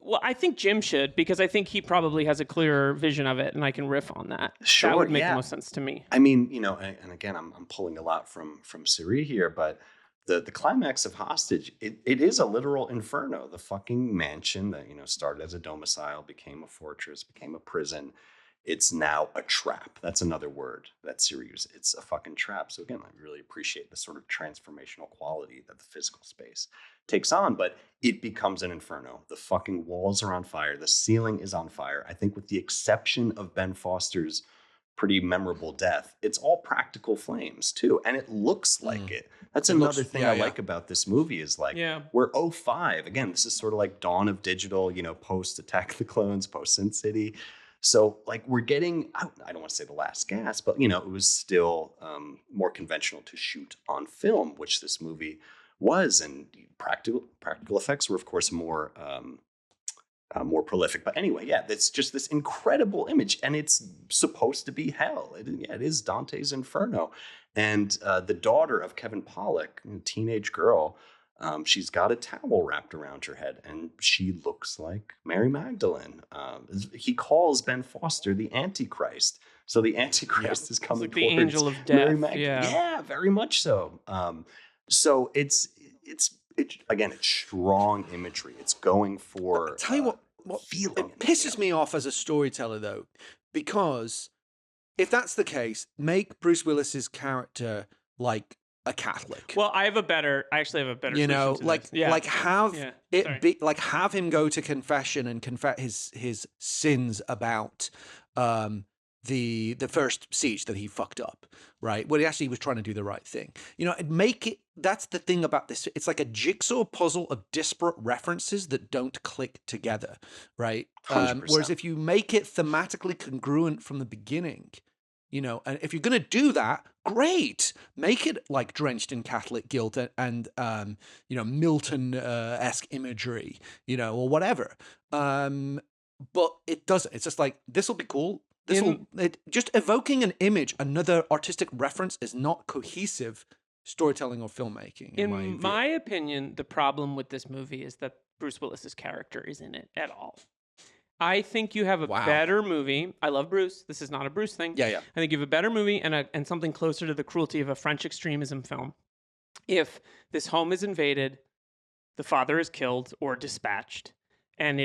Well, I think Jim should, because I think he probably has a clearer vision of it, and I can riff on that. Sure, That would make yeah. the most sense to me. I mean, and again, I'm pulling a lot from Siri here, but the climax of Hostage, it is a literal inferno. The fucking mansion that started as a domicile, became a fortress, became a prison. It's now a trap. That's another word that Siri uses. It's a fucking trap. So again, I really appreciate the sort of transformational quality that the physical space takes on, but it becomes an inferno. The fucking walls are on fire. The ceiling is on fire. I think with the exception of Ben Foster's pretty memorable death, it's all practical flames too. And it looks like it. That's another thing I like about this movie is like, we're 05. Again, this is sort of like dawn of digital, post Attack of the Clones, post Sin City. So like we're getting, I don't want to say the last gasp, but it was still more conventional to shoot on film, which this movie was, and practical effects were of course more prolific. But anyway, it's just this incredible image, and it's supposed to be hell. It is Dante's Inferno, and the daughter of Kevin Pollak, a teenage girl. She's got a towel wrapped around her head, and she looks like Mary Magdalene. He calls Ben Foster the Antichrist. So the Antichrist is coming like the towards angel of death. Mary Magdalene. Yeah, very much so. So it's again, it's strong imagery. It's going for. I'll tell you what feeling. It pisses me off as a storyteller though, because if that's the case, make Bruce Willis's character like a Catholic. Well, I actually have a better solution to like this. Yeah. like have Yeah. it Sorry. be like have him go to confession and confess his sins about the first siege that he fucked up, right? Well, he actually was trying to do the right thing. Make it. That's the thing about this. It's like a jigsaw puzzle of disparate references that don't click together, right? 100%. Whereas if you make it thematically congruent from the beginning, and if you're going to do that, great. Make it like drenched in Catholic guilt and Milton-esque imagery, or whatever. But it doesn't. It's just like, this will be cool. Just evoking an image, another artistic reference, is not cohesive storytelling or filmmaking. In my opinion, the problem with this movie is that Bruce Willis's character isn't in it at all. I think you have a better movie. I love Bruce. This is not a Bruce thing. Yeah. I think you have a better movie and something closer to the cruelty of a French extremism film. If this home is invaded, the father is killed or dispatched, and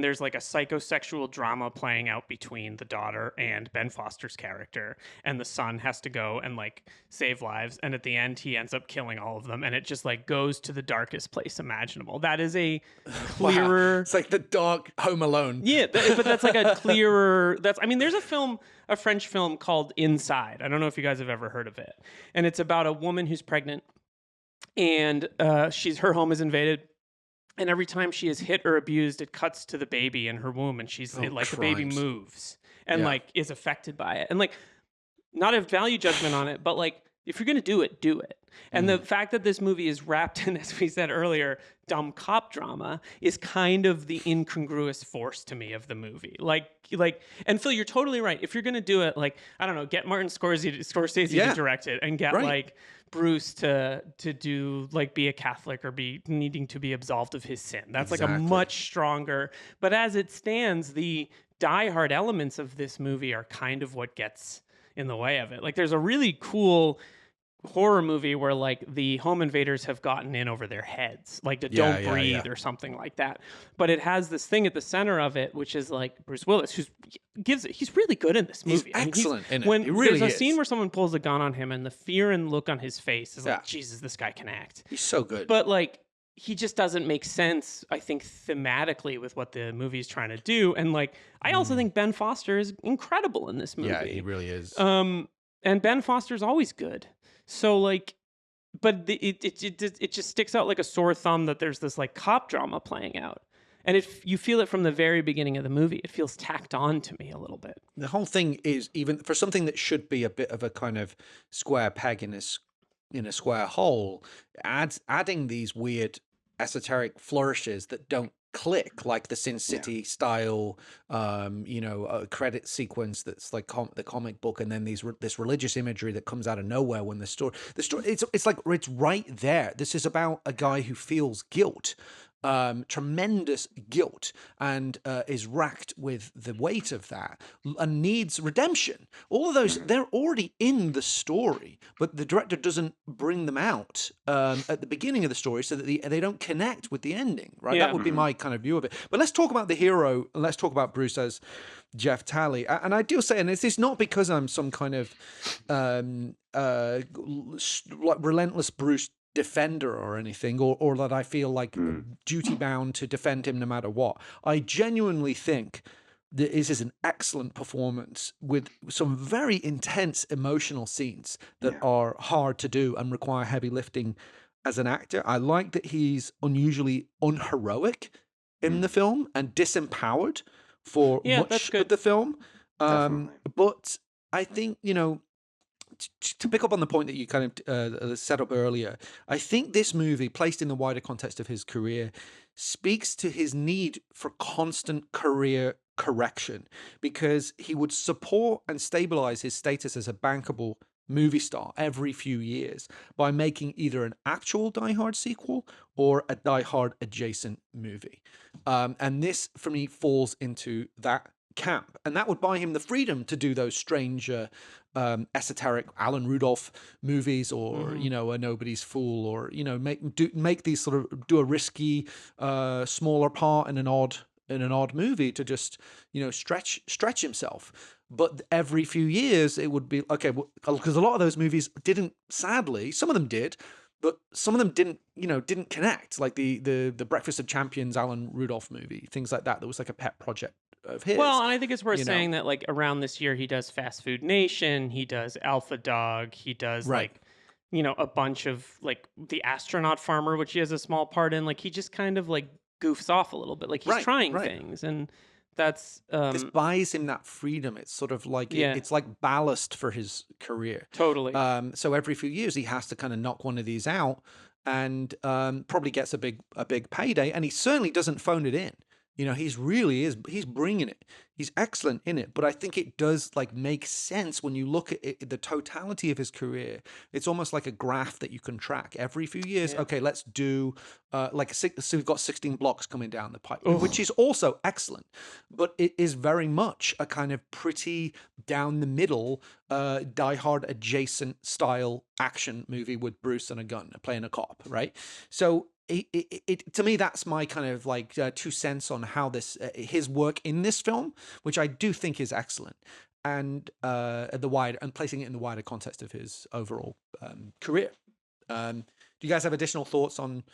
there's like a psychosexual drama playing out between the daughter and Ben Foster's character, and the son has to go and like save lives, and at the end he ends up killing all of them, and it just like goes to the darkest place imaginable. That is a clearer. It's like the dark Home Alone. Yeah, but that's like a clearer. There's a French film called Inside. I don't know if you guys have ever heard of it, and it's about a woman who's pregnant, and her home is invaded. And every time she is hit or abused, it cuts to the baby in her womb, and the baby moves and like is affected by it. And like, not a value judgment on it, but like, if you're gonna do it, do it. And the fact that this movie is wrapped in, as we said earlier, dumb cop drama is kind of the incongruous force to me of the movie. And Phil, you're totally right. If you're gonna do it, like, I don't know, get Martin Scorsese to direct it, and get like Bruce to do like be a Catholic or be needing to be absolved of his sin. That's like a much stronger. But as it stands, the diehard elements of this movie are kind of what gets in the way of it. Like, there's a really cool horror movie where like the home invaders have gotten in over their heads, like to Don't Breathe or something like that. But it has this thing at the center of it, which is like Bruce Willis, he's really good in this movie. He's excellent in it. When He really there's a is. scene where someone pulls a gun on him, and the fear and look on his face is like, Jesus, this guy can act. He's so good. But like, he just doesn't make sense, I think, thematically with what the movie's trying to do. And like, I also think Ben Foster is incredible in this movie. Yeah, he really is. And Ben Foster's always good. So like, but it just sticks out like a sore thumb that there's this like cop drama playing out. And you feel it from the very beginning of the movie. It feels tacked on to me a little bit. The whole thing is, even for something that should be a bit of a kind of square peg in a square hole, adding these weird esoteric flourishes that don't click, like the Sin City style credit sequence that's like the comic book, and then this religious imagery that comes out of nowhere when the story it's like it's right there. This is about a guy who feels guilt, tremendous guilt and is racked with the weight of that and needs redemption. All of those, they're already in the story, but the director doesn't bring them out at the beginning of the story so that they don't connect with the ending, right? Yeah. That would be my kind of view of it. But let's talk about the hero, and let's talk about Bruce as Jeff Talley. And I do say, and it's not because I'm some kind of like relentless Bruce defender or anything, or that I feel like duty bound to defend him no matter what. I genuinely think that this is an excellent performance with some very intense emotional scenes that are hard to do and require heavy lifting as an actor. I like that he's unheroic in the film and disempowered for much of the film. But I think, to pick up on the point that you kind of set up earlier, I think this movie, placed in the wider context of his career, speaks to his need for constant career correction, because he would support and stabilize his status as a bankable movie star every few years by making either an actual Die Hard sequel or a Die Hard adjacent movie. And this, for me, falls into that camp, and that would buy him the freedom to do those strange esoteric Alan Rudolph movies, or A Nobody's Fool, or make these sort of, do a risky smaller part in an odd movie to just stretch himself. But every few years it would be okay, because a lot of those movies didn't, sadly, some of them did, but some of them didn't connect, like the Breakfast of Champions Alan Rudolph movie, things like that. That was like a pet project of his. Well, and I think it's worth saying that, like, around this year, he does Fast Food Nation, he does Alpha Dog, he does like, a bunch of, like, The Astronaut Farmer, which he has a small part in. Like, he just kind of like goofs off a little bit, like he's trying things, and that's this buys him that freedom. It's sort of like it's like ballast for his career. Totally. So every few years he has to kind of knock one of these out, and probably gets a big payday, and he certainly doesn't phone it in. He's bringing it. He's excellent in it. But I think it does make sense when you look at it, the totality of his career. It's almost like a graph that you can track every few years. Yeah. Okay, let's do so we've got 16 blocks coming down the pipe, which is also excellent. But it is very much a kind of pretty down the middle, Die Hard adjacent style action movie with Bruce and a gun playing a cop, right? So it to me, that's my kind of 2 cents on how this his work in this film, which I do think is excellent, and placing it in the wider context of his overall career. Do you guys have additional thoughts on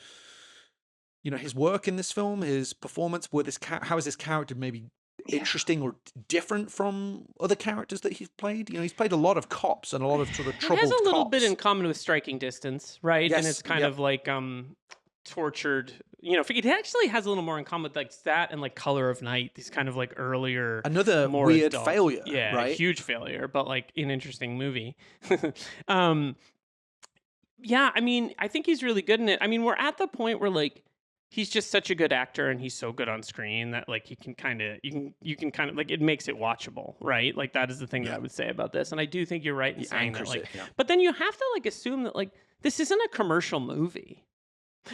his work in this film, his performance? How is this character maybe interesting or different from other characters that he's played? He's played a lot of cops and a lot of sort of troubled cops. It has a little bit in common with Striking Distance, right? Yes, and it's kind of like tortured, it actually has a little more in common with that and Color of Night, these kind of earlier, another more weird adult, failure, right? Huge failure, but an interesting movie. I think he's really good in it. We're at the point where he's just such a good actor, and he's so good on screen that you can kind of it makes it watchable, right? That is the thing that I would say about this. And I do think you're right in saying that but then you have to assume that this isn't a commercial movie.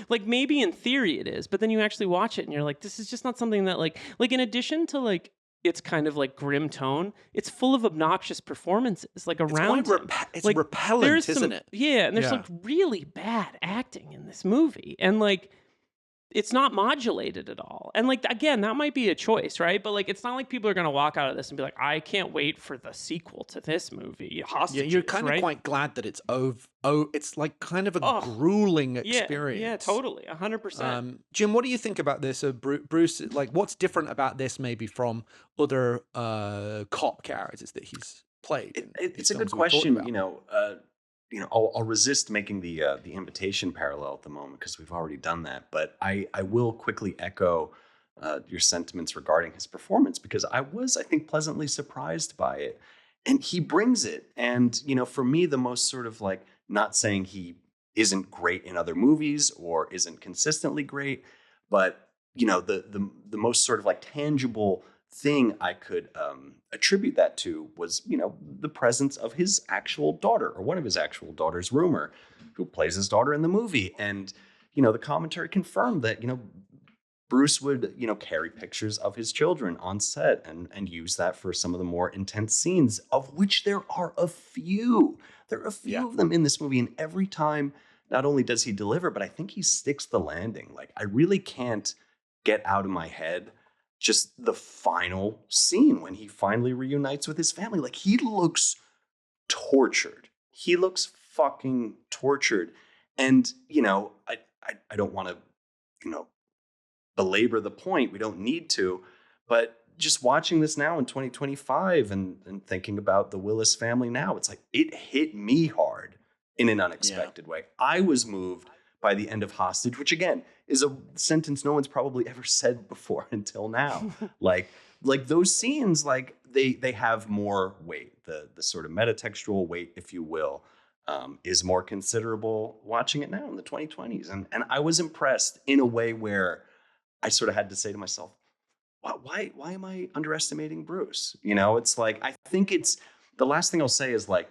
Maybe in theory it is, but then you actually watch it and you're this is just not something that in addition to it's kind of grim tone, it's full of obnoxious performances around him. It's repellent, isn't it? Yeah, and there's really bad acting in this movie, and it's not modulated at all. And again, that might be a choice, right? But it's not like people are going to walk out of this and be I can't wait for the sequel to this movie, Hostages. Yeah, you're kind of quite glad that it's over. It's kind of a grueling experience. Yeah, totally, 100%. Jim, what do you think about this? Bruce, what's different about this maybe from other cop characters that he's played? It's a good question. I'll resist making the invitation parallel at the moment because we've already done that. But I will quickly echo your sentiments regarding his performance, because I think, pleasantly surprised by it. And he brings it. And, for me, the most sort of not saying he isn't great in other movies or isn't consistently great, but, the most sort of tangible thing I could attribute that to was, the presence of his actual daughter, or one of his actual daughters, Rumor, who plays his daughter in the movie. And, the commentary confirmed that, Bruce would, carry pictures of his children on set and use that for some of the more intense scenes, of which there are a few. There are a few of them in this movie, and every time, not only does he deliver, but I think he sticks the landing. Like, I really can't get out of my head just the final scene when he finally reunites with his family. Like, he looks tortured. He looks fucking tortured. And, I don't want to, belabor the point. We don't need to. But just watching this now in 2025 and thinking about the Willis family now, it's like it hit me hard in an unexpected way. I was moved by the end of Hostage, which again is a sentence no one's probably ever said before until now. like those scenes, like they have more weight. The sort of metatextual weight, if you will, is more considerable watching it now in the 2020s. And I was impressed in a way where I sort of had to say to myself, why am I underestimating Bruce? It's like, I think it's, the last thing I'll say is like,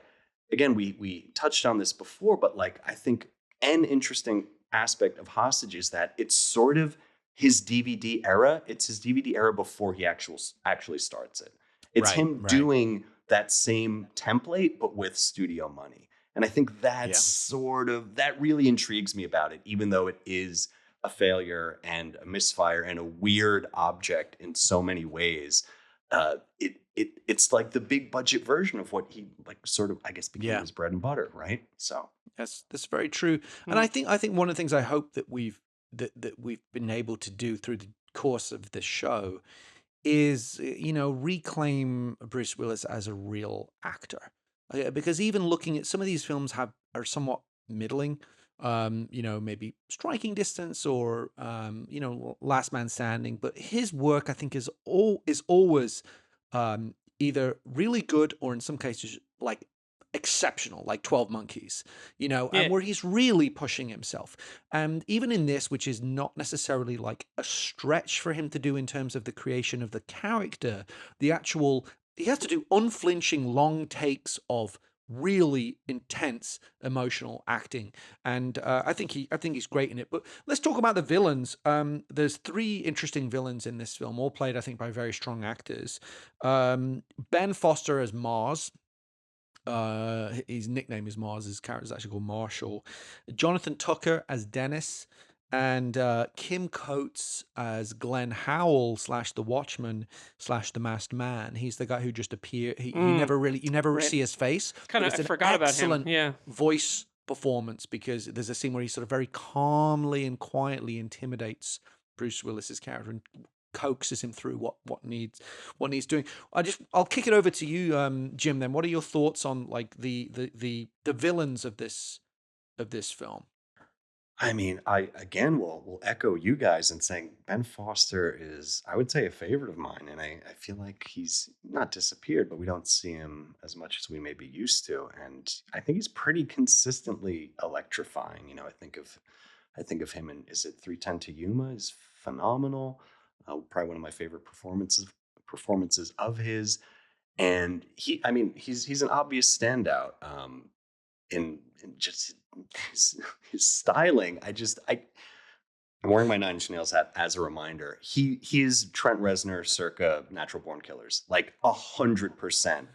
again, we touched on this before, but like, I think an interesting aspect of Hostage is that it's sort of his DVD era. It's his DVD era before he actually starts it. It's him doing that same template, but with studio money. And I think that's that really intrigues me about it, even though it is a failure and a misfire and a weird object in so many ways. It's like the big budget version of what he like sort of, I guess, became his bread and butter, right? So that's very true. And I think one of the things I hope that we've been able to do through the course of this show is, reclaim Bruce Willis as a real actor. Because even looking at some of these films are somewhat middling. Maybe Striking Distance or, Last Man Standing. But his work, I think, is always either really good or in some cases, like, exceptional, like 12 Monkeys, and where he's really pushing himself. And even in this, which is not necessarily like a stretch for him to do in terms of the creation of the character, he has to do unflinching long takes of really intense emotional acting, and I think he's great in it. But let's talk about the villains. There's 3 interesting villains in this film, all played, I think, by very strong actors. Ben Foster as Mars. His nickname is Mars. His character is actually called Marshall. Jonathan Tucker as Dennis, and Kim Coates as Glenn Howell / the Watchman / the Masked Man. He's the guy who just appeared. You never see his face. I forgot about him. Yeah, voice performance, because there's a scene where he sort of very calmly and quietly intimidates Bruce Willis's character and coaxes him through what needs doing. I'll kick it over to you, Jim. Then, what are your thoughts on like the villains of this film? I mean, I again will echo you guys in saying Ben Foster is, I would say, a favorite of mine, and I feel like he's not disappeared, but we don't see him as much as we may be used to, and I think he's pretty consistently electrifying. I think of him in, is it 3:10 to Yuma is phenomenal. Probably one of my favorite performances of his, and he's an obvious standout in just his styling. I'm wearing my Nine Inch Nails hat as a reminder. He is Trent Reznor circa Natural Born Killers, like 100%.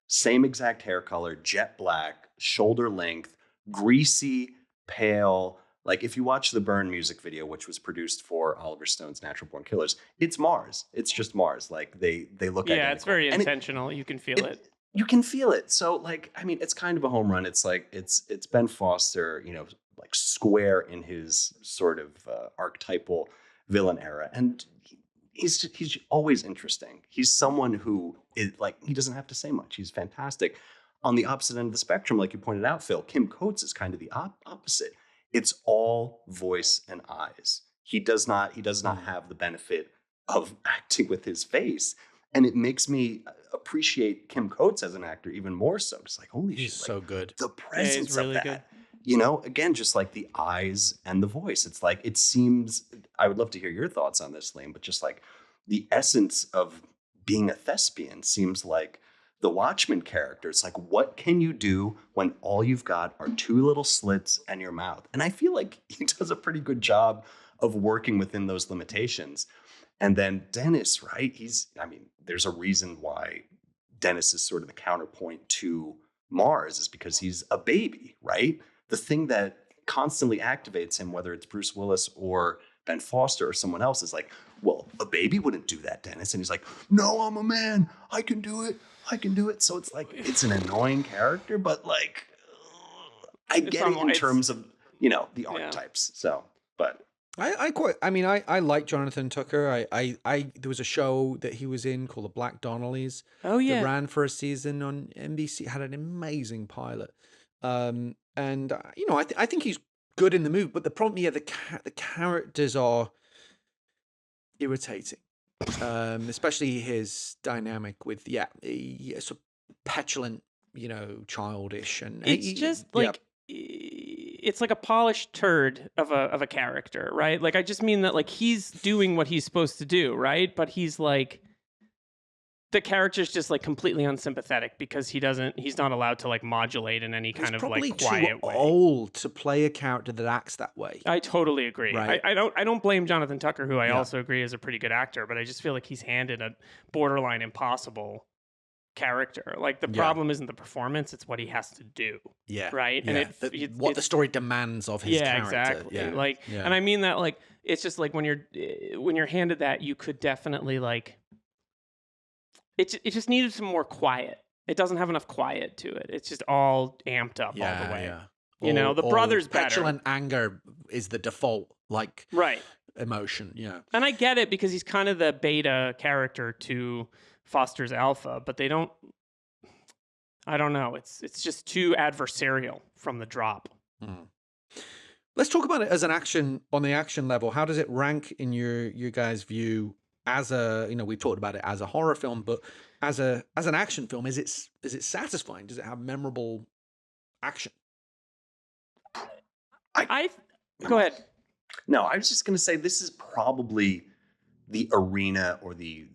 Same exact hair color, jet black, shoulder length, greasy, pale. Like, if you watch the Burn music video, which was produced for Oliver Stone's Natural Born Killers, it's Mars. It's just Mars. Like, they look identical. Yeah, it's very intentional. You can feel it. You can feel it. So, like, I mean, it's kind of a home run. It's like, it's Ben Foster, like square in his sort of archetypal villain era. And he's always interesting. He's someone who is like, he doesn't have to say much. He's fantastic. On the opposite end of the spectrum, like you pointed out, Phil, Kim Coates is kind of the opposite. It's all voice and eyes. He does not have the benefit of acting with his face. And it makes me appreciate Kim Coates as an actor even more so. It's like, holy shit. He's so good. The presence of that. Good. Again, just like the eyes and the voice. It's like, it seems, I would love to hear your thoughts on this, Liam, but just like the essence of being a thespian seems like the Watchmen character. It's like, what can you do when all you've got are 2 little slits and your mouth? And I feel like he does a pretty good job of working within those limitations. And then Dennis, right? There's a reason why Dennis is sort of the counterpoint to Mars, is because he's a baby, right? The thing that constantly activates him, whether it's Bruce Willis or Ben Foster or someone else, is like, well, a baby wouldn't do that, Dennis. And he's like, no, I'm a man. I can do it. I can do it. So it's like, it's an annoying character, but like, I get it in terms of, the archetypes. So, but. I like Jonathan Tucker. There was a show that he was in called The Black Donnellys. Oh yeah. That ran for a season on NBC. Had an amazing pilot. And I think he's good in the movie, but the problem, the characters are irritating. Especially his dynamic with sort of petulant, childish, and it's just like it's like a polished turd of a character, right? Like I just mean that like he's doing what he's supposed to do, right? But he's like the character's just like completely unsympathetic because he's not allowed to like modulate in any kind of like quiet way. Old to play a character that acts that way. I totally agree. Right. I don't blame Jonathan Tucker, who I also agree is a pretty good actor, but I just feel like he's handed a borderline impossible character. Like the problem isn't the performance, it's what he has to do. Yeah. Right. Yeah. And what the story demands of his character. Exactly. Yeah. Like, and I mean that like it's just like when you're handed that, you could definitely like. It just needed some more quiet. It doesn't have enough quiet to it. It's just all amped up all the way. Yeah. The brother's better. Petulant anger is the default, like, emotion. Yeah. And I get it because he's kind of the beta character to Foster's alpha, but they don't. I don't know. It's just too adversarial from the drop. Let's talk about it as on the action level. How does it rank in your guys' view? As we talked about it as a horror film, but as an action film, is it satisfying? Does it have memorable action? Go ahead. No, I was just going to say this is probably the arena or the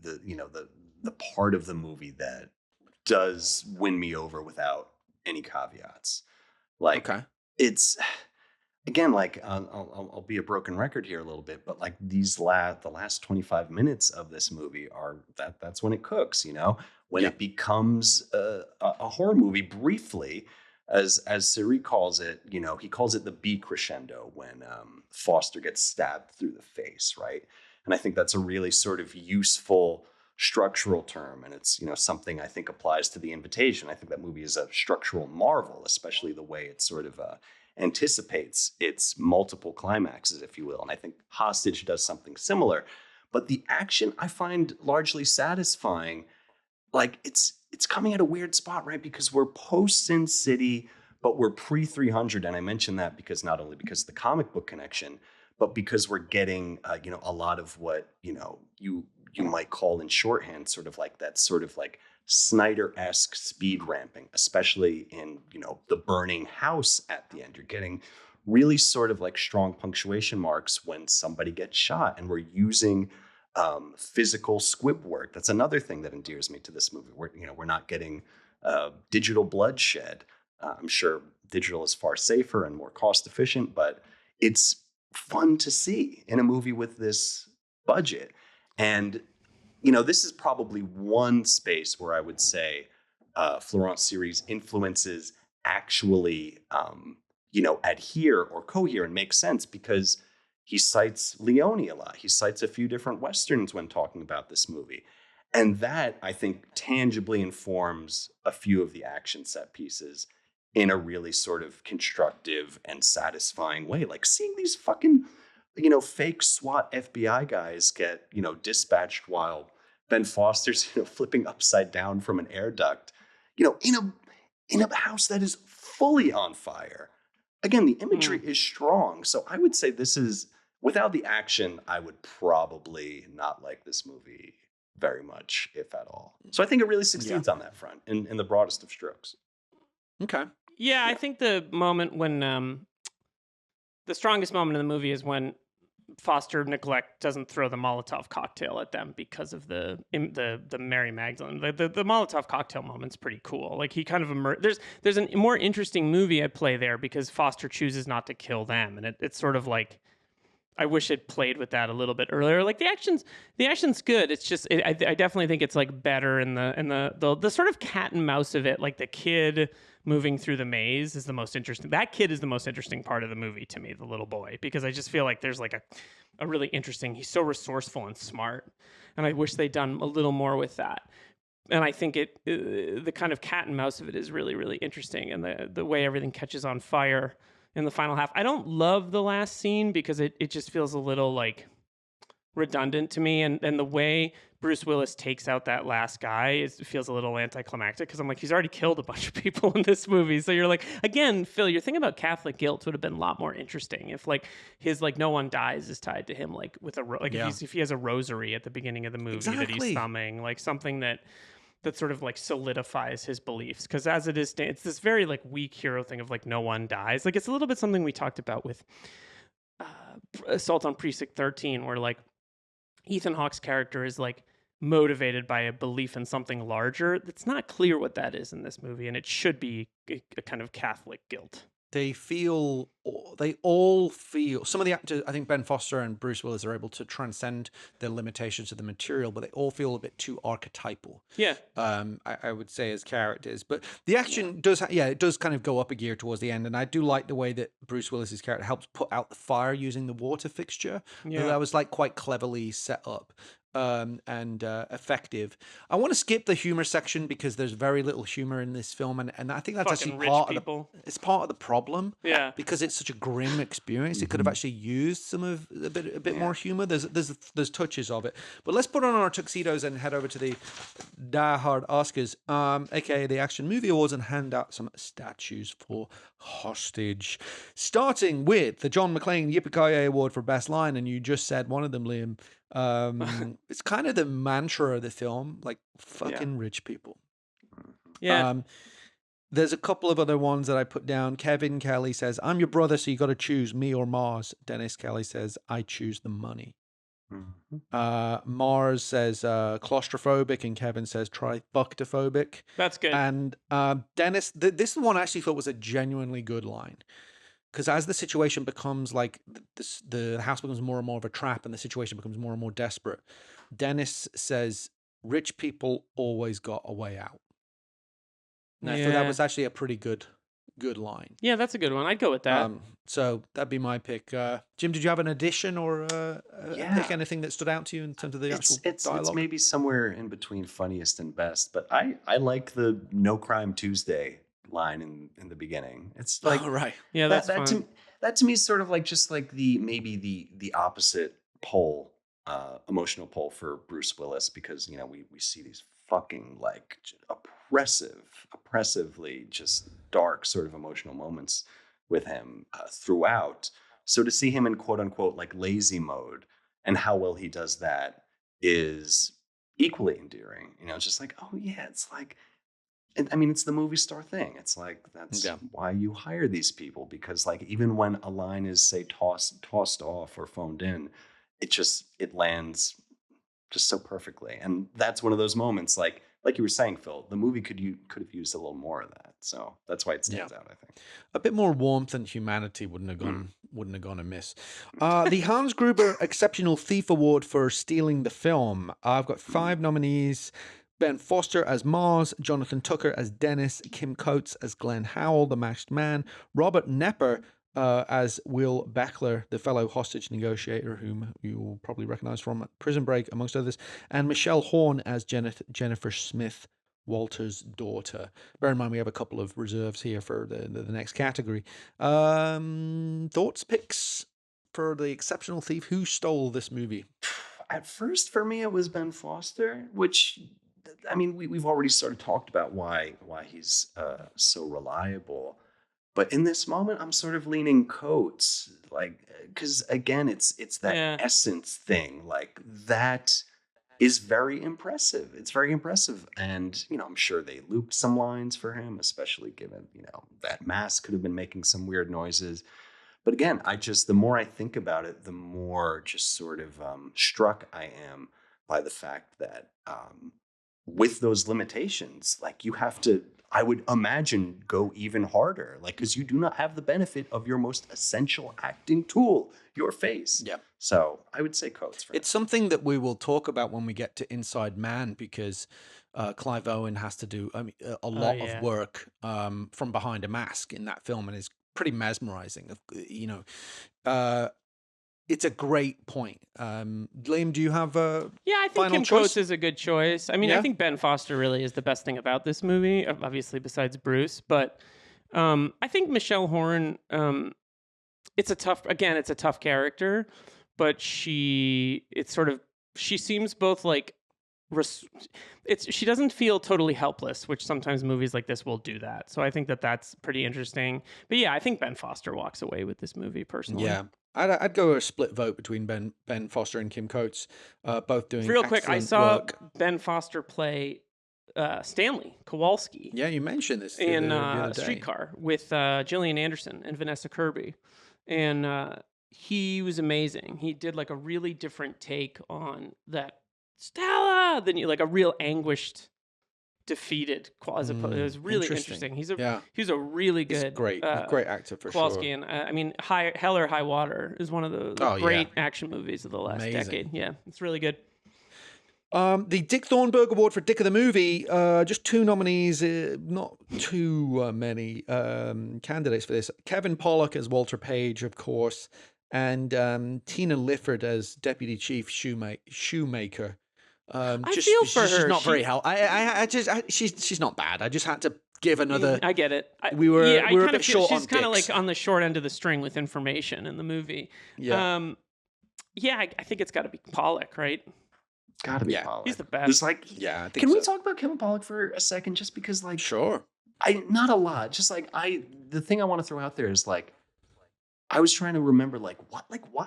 part of the movie that does win me over without any caveats. Like, it's. Again, like I'll be a broken record here a little bit, but like the last 25 minutes of this movie that's when it cooks, when it becomes a horror movie briefly, as Siri calls it, he calls it the B crescendo when Foster gets stabbed through the face, right? And I think that's a really sort of useful structural term, and it's something I think applies to The Invitation. I think that movie is a structural marvel, especially the way it sort of anticipates its multiple climaxes, if you will. And I think Hostage does something similar. But the action I find largely satisfying. Like it's coming at a weird spot, right? Because we're post Sin City, but we're pre-300. And I mention that because not only because of the comic book connection, but because we're getting a lot of what you might call in shorthand sort of like that sort of like Snyder-esque speed ramping, especially in, the burning house at the end. You're getting really sort of like strong punctuation marks when somebody gets shot, and we're using physical squib work. That's another thing that endears me to this movie. We're not getting digital bloodshed. I'm sure digital is far safer and more cost efficient, but it's fun to see in a movie with this budget. And this is probably one space where I would say Florent Siri's influences actually, adhere or cohere and make sense, because he cites Leone a lot. He cites a few different Westerns when talking about this movie. And that, I think, tangibly informs a few of the action set pieces in a really sort of constructive and satisfying way. Like seeing these fucking, fake SWAT FBI guys get, dispatched while Ben Foster's, flipping upside down from an air duct, in a house that is fully on fire. Again, the imagery is strong. So I would say this is, without the action, I would probably not like this movie very much, if at all. So I think it really succeeds on that front in the broadest of strokes. Okay. Yeah, I think the moment when the strongest moment in the movie is when Foster neglect doesn't throw the Molotov cocktail at them because of the Mary Magdalene. The Molotov cocktail moment's pretty cool. Like he kind of there's a more interesting movie at play there because Foster chooses not to kill them, and it's sort of like I wish it played with that a little bit earlier. Like the action's good. It's just I definitely think it's like better in the sort of cat and mouse of it. Like the kid moving through the maze is the most interesting. That kid is the most interesting part of the movie to me, the little boy, because I just feel like there's like a really interesting. He's so resourceful and smart, and I wish they'd done a little more with that. And I think the kind of cat and mouse of it is really, really interesting, and the way everything catches on fire in the final half. I don't love the last scene because it just feels a little like redundant to me, and the way Bruce Willis takes out that last guy it feels a little anticlimactic because I'm like, he's already killed a bunch of people in this movie. So you're like, again, Phil, your thing about Catholic guilt would have been a lot more interesting if like his like no one dies is tied to him like with if he has a rosary at the beginning of the movie that he's thumbing, like something that sort of like solidifies his beliefs. Because as it is, it's this very like weak hero thing of like no one dies. Like it's a little bit something we talked about with Assault on Precinct 13, where like Ethan Hawke's character is like motivated by a belief in something larger. It's not clear what that is in this movie, and it should be a kind of Catholic guilt. They all feel, some of the actors, I think Ben Foster and Bruce Willis are able to transcend the limitations of the material, but they all feel a bit too archetypal. Yeah. I would say as characters, but the action does, it does kind of go up a gear towards the end. And I do like the way that Bruce Willis's character helps put out the fire using the water fixture. Yeah. That was like quite cleverly set up. And effective. I want to skip the humor section because there's very little humor in this film, and I think that's Fucking actually it's part of the problem. Yeah, because it's such a grim experience. It could have actually used some of a bit more humor. There's touches of it, but let's put on our tuxedos and head over to the Die Hard Oscars, aka the Action Movie Awards, and hand out some statues for Hostage. Starting with the John McClane Yippee-Ki-Yay Award for Best Line, and you just said one of them, Liam. It's kind of the mantra of the film, like fucking rich people. Yeah. There's a couple of other ones that I put down. Kevin Kelly says, "I'm your brother, so you got to choose me or Mars." Dennis Kelly says, "I choose the money." Mars says claustrophobic, and Kevin says tribuctophobic. That's good. And Dennis, this one I actually thought was a genuinely good line. Because as the situation becomes like the house becomes more and more of a trap and the situation becomes more and more desperate, Dennis says, "Rich people always got a way out." And I thought that was actually a pretty good line. Yeah, that's a good one. I'd go with that. So that'd be my pick. Jim, did you have an addition or a pick? Anything that stood out to you in terms of the actual dialogue? It's maybe somewhere in between funniest and best, but I like the "No Crime Tuesday" line in the beginning. It's like, right. Yeah, that's fun. That to me is sort of like just like the opposite pole, emotional pole for Bruce Willis, because we see these fucking like oppressively just dark sort of emotional moments with him throughout. So to see him in quote unquote like lazy mode and how well he does that is equally endearing. It's just like, oh yeah, it's like, I mean, it's the movie star thing. It's like, that's why you hire these people, because like even when a line is say tossed off or phoned in, it lands just so perfectly. And that's one of those moments like you were saying, Phil, the movie could have used a little more of that. So that's why it stands out, I think. A bit more warmth and humanity wouldn't have gone amiss. The Hans Gruber Exceptional Thief Award for stealing the film. I've got 5 nominees. Ben Foster as Mars, Jonathan Tucker as Dennis, Kim Coates as Glenn Howell, the masked man, Robert Nepper as Will Beckler, the fellow hostage negotiator, whom you will probably recognize from Prison Break, amongst others, and Michelle Horn as Jennifer Smith, Walter's daughter. Bear in mind, we have a couple of reserves here for the next category. Thoughts, picks for the Exceptional Thief? Who stole this movie? At first, for me, it was Ben Foster, which, I mean, we've already sort of talked about why he's so reliable. But in this moment, I'm sort of leaning Coates, like, because again, it's that essence thing, like that is very impressive. It's very impressive, and I'm sure they looped some lines for him, especially given that mask could have been making some weird noises. But again, the more I think about it, the more just sort of struck I am by the fact that with those limitations, like you have to I would imagine go even harder, like, because you do not have the benefit of your most essential acting tool, your face. Yeah. So I would say Coates. It's something that we will talk about when we get to Inside Man, because Clive Owen has to do a lot of work from behind a mask in that film, and it's pretty mesmerizing. It's a great point. Liam, do you have a I think final Kim choice? Coates is a good choice. I mean, I think Ben Foster really is the best thing about this movie, obviously besides Bruce. But I think Michelle Horn, it's a tough character, but she seems both like, she doesn't feel totally helpless, which sometimes movies like this will do that. So I think that's pretty interesting. But yeah, I think Ben Foster walks away with this movie personally. Yeah. I'd go a split vote between Ben Foster and Kim Coates, both doing real quick. I saw work. Ben Foster play Stanley Kowalski. Yeah, you mentioned this in the other day. Streetcar with Gillian Anderson and Vanessa Kirby, and he was amazing. He did like a really different take on that Stella than like a real anguished, defeated as opposed. It was really interesting. He's a really good, great actor for Kowalski, sure. and I mean, Hell or High Water is one of the great action movies of the last decade. Yeah, it's really good. The Dick Thornburg Award for Dick of the Movie, just 2 nominees, not too many candidates for this. Kevin Pollak as Walter Page, of course, and Tina Lifford as Deputy Chief Shoemaker. I feel for her. She's not very helpful. She's not bad. I just had to give another. I get it. We were a bit short on She's kind of dicks. like on the short end of the string with information in the movie. Yeah. I think it's got to be Pollak, right? It's got to be Pollak. He's the best. There's like, I think can we talk about Kevin Pollak for a second? Just because, like, sure. Not a lot. Just like the thing I want to throw out there is like, I was trying to remember why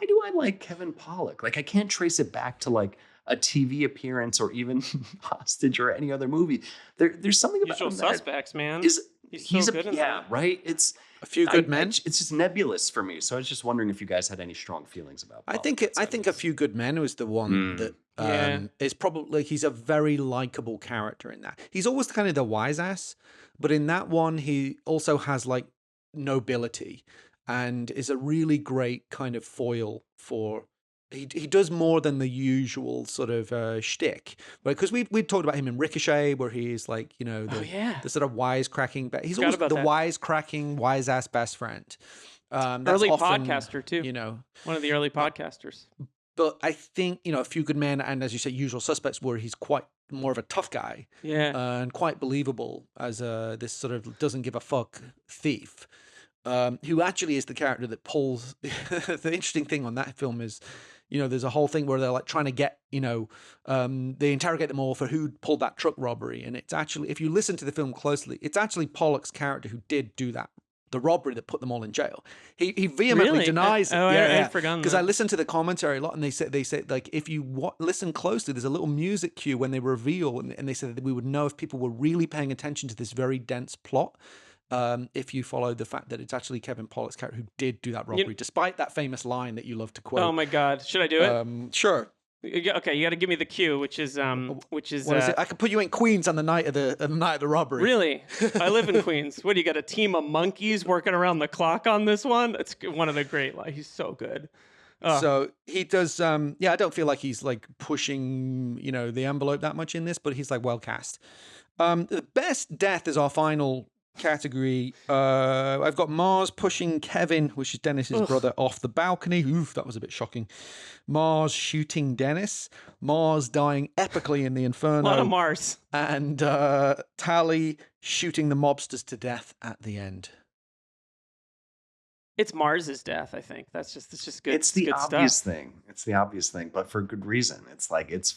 do I like Kevin Pollak? Like, I can't trace it back to like a TV appearance or even Hostage or any other movie. There's something about Usual him Suspects, man. He's so good in that. Right? It's A Few Good Men. It's just nebulous for me. So I was just wondering if you guys had any strong feelings about Pollak. I think A Few Good Men was the one that is probably, he's a very likable character in that. He's always kind of the wise ass, but in that one he also has like nobility and is a really great kind of foil for. He does more than the usual sort of shtick, right? Because we talked about him in Ricochet, where he's like, the sort of wisecracking, but he's always the wisecracking, wise ass best friend. That's early often, podcaster too. One of the early podcasters. But I think A Few Good Men, and as you say, Usual Suspects, where he's quite more of a tough guy, and quite believable as this sort of doesn't give a fuck thief. Who actually is the character that pulls. The interesting thing on that film is, there's a whole thing where they're like trying to get, they interrogate them all for who pulled that truck robbery. And it's actually, if you listen to the film closely, it's actually Pollak's character who did do that, the robbery that put them all in jail. He vehemently denies it. I'd forgotten because I listened to the commentary a lot, and they said like, if you listen closely, there's a little music cue when they reveal, and they said that we would know if people were really paying attention to this very dense plot. If you follow the fact that it's actually Kevin Pollak's character who did do that robbery, despite that famous line that you love to quote. Oh my God! Should I do it? Sure. Okay, you got to give me the cue, which is what is it? I could put you in Queens on the night of the robbery. Really? I live in Queens. What do you got? A team of monkeys working around the clock on this one? It's one of the great. He's so good. So he does. I don't feel like he's like pushing the envelope that much in this, but he's like well cast. The best death is our final category. I've got Mars pushing Kevin, which is Dennis's brother, off the balcony. Oof, that was a bit shocking. Mars shooting Dennis. Mars dying epically in the Inferno. A lot of Mars. And Talley shooting the mobsters to death at the end. It's Mars's death, I think. It's just good. It's the good obvious stuff. thing. It's the obvious thing, but for good reason. It's like it's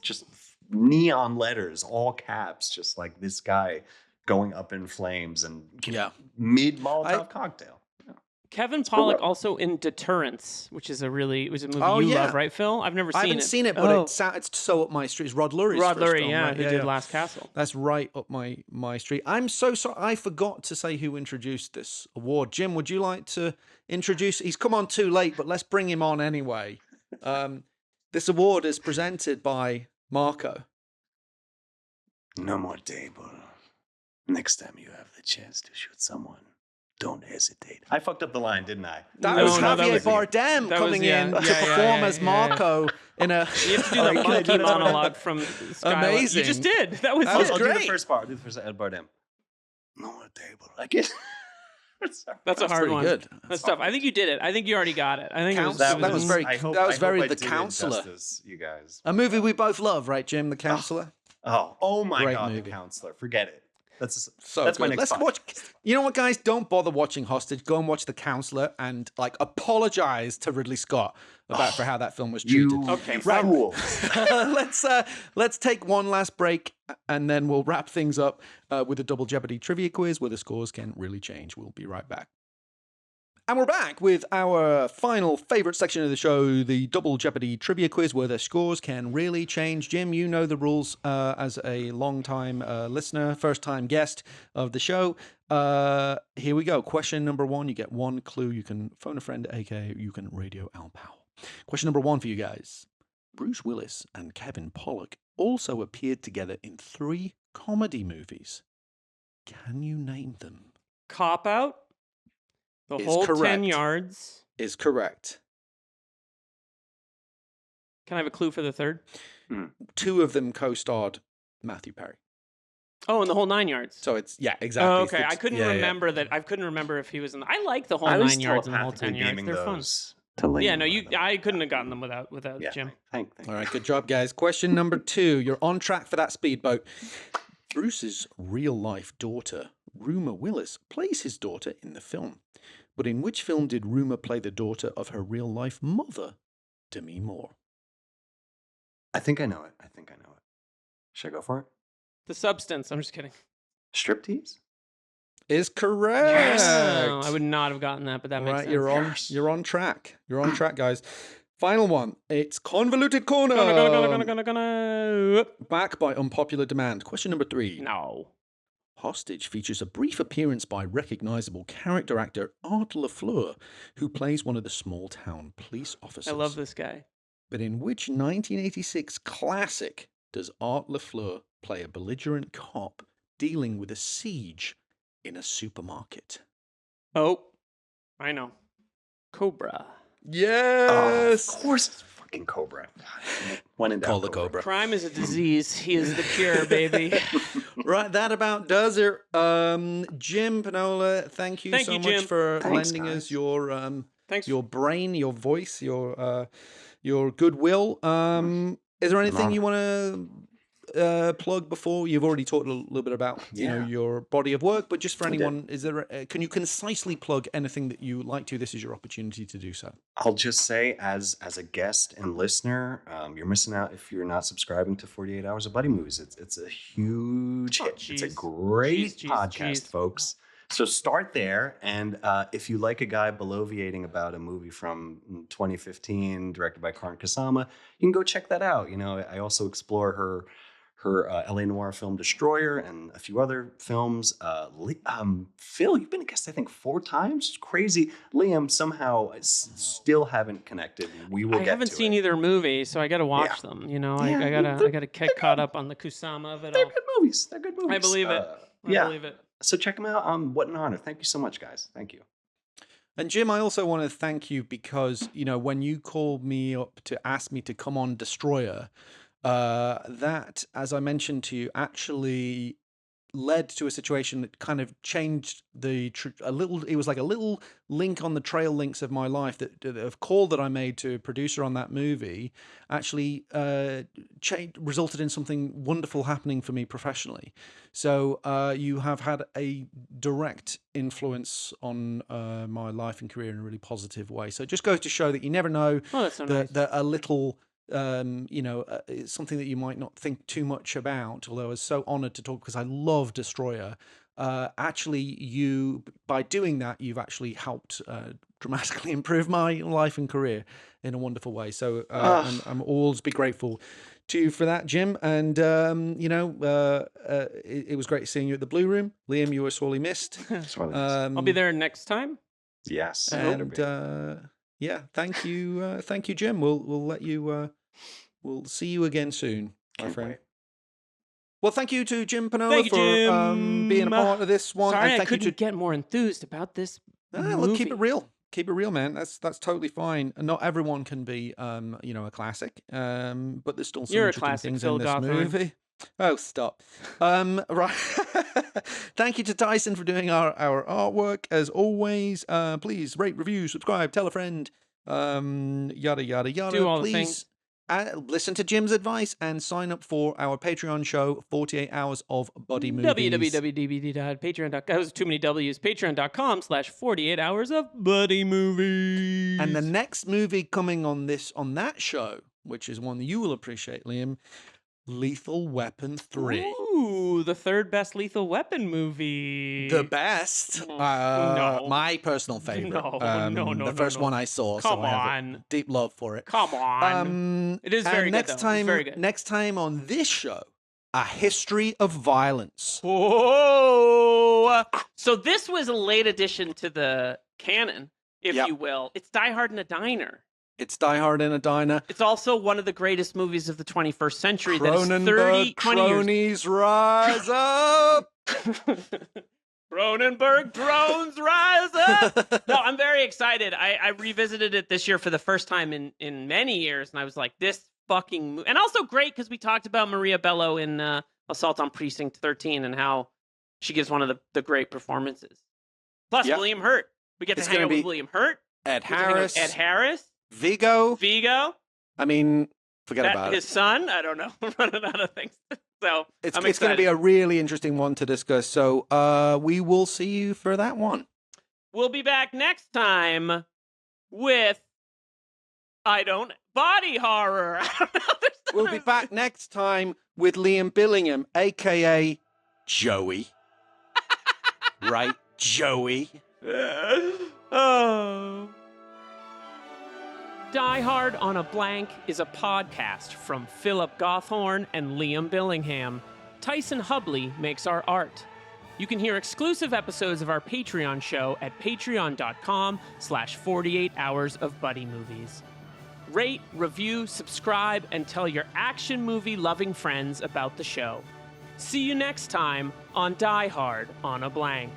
just neon letters, all caps, just like this guy going up in flames and mid Molotov cocktail. Yeah. Kevin Pollak also in Deterrence, which is a movie you love, right, Phil? I've never seen it. I haven't seen it, but it's so up my street. It's Rod Lurie's first film, right? who did Last Castle. That's right up my street. I'm so sorry. I forgot to say who introduced this award. Jim, would you like to introduce? He's come on too late, but let's bring him on anyway. This award is presented by Marco. No more table. Next time you have the chance to shoot someone, don't hesitate. I fucked up the line, didn't I? That was No, that Javier was- Bardem that was- coming yeah, in yeah, to yeah, perform yeah, as yeah. Marco in a. You have to do the monkey monologue from Skyline. Amazing. You just did. That was That was it. I'll do the great. first part. I'll do the first Ed Bardem. No more table. I get. Sorry. That's a hard pretty one. good. That's tough. I think you did it. I think you already got it. I think Count- it that was very- I hope, that was I very hope I The did it Counselor. justice, you guys. A movie we both love, right, Jim? The Counselor. Oh my Great God, movie. The Counselor. Forget it. That's So that's my good. next Let's watch. You know what, guys? Don't bother watching Hostage. Go and watch The Counselor and apologize to Ridley Scott for how that film was treated. Okay, right. Fool. Let's take one last break and then we'll wrap things up with a Double Jeopardy trivia quiz where the scores can really change. We'll be right back. And we're back with our final favorite section of the show, the Double Jeopardy trivia quiz, where the scores can really change. Jim, you know the rules as a long-time listener, first-time guest of the show. Here we go. Question number 1. You get 1 clue. You can phone a friend, aka you can radio Al Powell. Question number 1 for you guys. Bruce Willis and Kevin Pollak also appeared together in 3 comedy movies. Can you name them? Cop Out. The Is whole 10 correct. yards. Is correct. Can I have a clue for the third? 2 of them co-starred Matthew Perry. Oh, and the whole 9 yards. So it's, yeah, exactly. Oh, It's okay. the- I couldn't yeah, yeah. remember that. I couldn't remember if he was in. I like the whole I 9 was yards and the whole telepathically 10 yards. beaming They're fun. those to Lane Yeah, no, or whatever. I couldn't have gotten them without Yeah, Jim. Thank All right, good job, guys. Question number 2. You're on track for that speedboat. Bruce's real-life daughter, Ruma Willis, plays his daughter in the film. But in which film did Ruma play the daughter of her real-life mother, Demi Moore? I think I know it. Should I go for it? The Substance. I'm just kidding. Striptease? Is correct. Oh, I would not have gotten that, but that All makes right, sense. you're on track. You're on track, guys. Final one. It's Convoluted Corner. Gonna. Back by unpopular demand. Question number 3. No. Hostage features a brief appearance by recognizable character actor Art LaFleur, who plays one of the small-town police officers. I love this guy. But in which 1986 classic does Art LaFleur play a belligerent cop dealing with a siege in a supermarket? Oh, I know. Cobra. Yes! Oh, of course it's fucking Cobra. One in doubt, Call the Cobra. Crime is a disease. He is the cure, baby. Right, that about does it. Jim Penola, thank you Thank so you, much Jim. for Thanks, lending us guys. your Thanks. your brain, your voice, your goodwill. Is there anything honor. you want to plug before? You've already talked a little bit about Yeah. your body of work, but just for I did. anyone, is there? Can you concisely plug anything that you like to? This is your opportunity to do so. I'll just say, as a guest and listener, you're missing out if you're not subscribing to 48 Hours of Buddy Movies. It's a huge Oh, hit. It's a jeez. great Jeez, podcast, jeez. folks. So start there, and if you like a guy bloviating about a movie from 2015 directed by Karan Kasama, you can go check that out. You know, I also explore her LA noir film Destroyer and a few other films. Phil, you've been a guest I think 4 times. It's crazy. Liam, somehow still haven't connected. We will I get haven't to seen it. either movie, so I got to watch them. You know, Yeah, I gotta get caught up on the Kusama of it They're all. good movies. They're good movies. I believe it. I believe it. So check them out. What an honor. Thank you so much, guys. Thank you. And Jim, I also want to thank you because, you know, when you called me up to ask me to come on Destroyer, that, as I mentioned to you, actually led to a situation that kind of changed a little. It was like a little link on the trail links of my life that a call that I made to a producer on that movie actually resulted in something wonderful happening for me professionally. So you have had a direct influence on my life and career in a really positive way. So it just goes to show that you never know Oh, that's so nice. that a little it's something that you might not think too much about, although I was so honored to talk because I love Destroyer. Actually, by doing that, you've actually helped dramatically improve my life and career in a wonderful way. So I'm always be grateful to you for that, Jim. And, it was great seeing you at the Blue Room. Liam, you were sorely missed. I'll be there next time. Yes. And yeah, thank you, Jim. We'll let you. We'll see you again soon, my Can't friend. wait. Well, thank you to Jim Penola Thank you, for Jim. being a part of this one. Sorry, and I thank couldn't get more enthused about this movie. Look, keep it real. Keep it real, man. That's totally fine. Not everyone can be, a classic. But there's still some You're a interesting classic, things Phil in this Gawthorne. movie. Oh, stop. Right. Thank you to Tyson for doing our artwork. As always, please rate, review, subscribe, tell a friend, yada, yada, yada. Do all the Please things. listen to Jim's advice and sign up for our Patreon show, 48 Hours of Buddy Movies. www.patreon.com. That was too many W's. Patreon.com/48 hours of buddy movies. And the next movie coming on that show, which is one you will appreciate, Liam, Lethal Weapon 3. Ooh, the third best Lethal Weapon movie. The best. No. My personal favorite. No, the first one I saw. Come so I have on. a deep love for it. Come on. It is very good, though. It's very good. Next time on this show, A History of Violence. Oh, so this was a late addition to the canon, if you will. It's Die Hard in a Diner. It's Die Hard in a Diner. It's also one of the greatest movies of the 21st century. Cronenberg, that is 20 cronies years. rise up. Cronenberg drones rise up. No, I'm very excited. I revisited it this year for the first time in many years, and I was like, this fucking movie. And also great because we talked about Maria Bello in Assault on Precinct 13 and how she gives one of the great performances. Plus, William Hurt. We get to hang out with William Hurt. Ed Harris. Vigo. I mean, forget about his son. I don't know. I'm running out of things. So it's going to be a really interesting one to discuss. So we will see you for that one. We'll be back next time with body horror. We'll be back next time with Liam Billingham, a.k.a. Joey. Right, Joey. Oh. Die Hard on a Blank is a podcast from Philip Gawthorne and Liam Billingham. Tyson Hubley makes our art. You can hear exclusive episodes of our Patreon show at patreon.com/48 hours of buddy movies. Rate, review, subscribe, and tell your action movie loving friends about the show. See you next time on Die Hard on a Blank.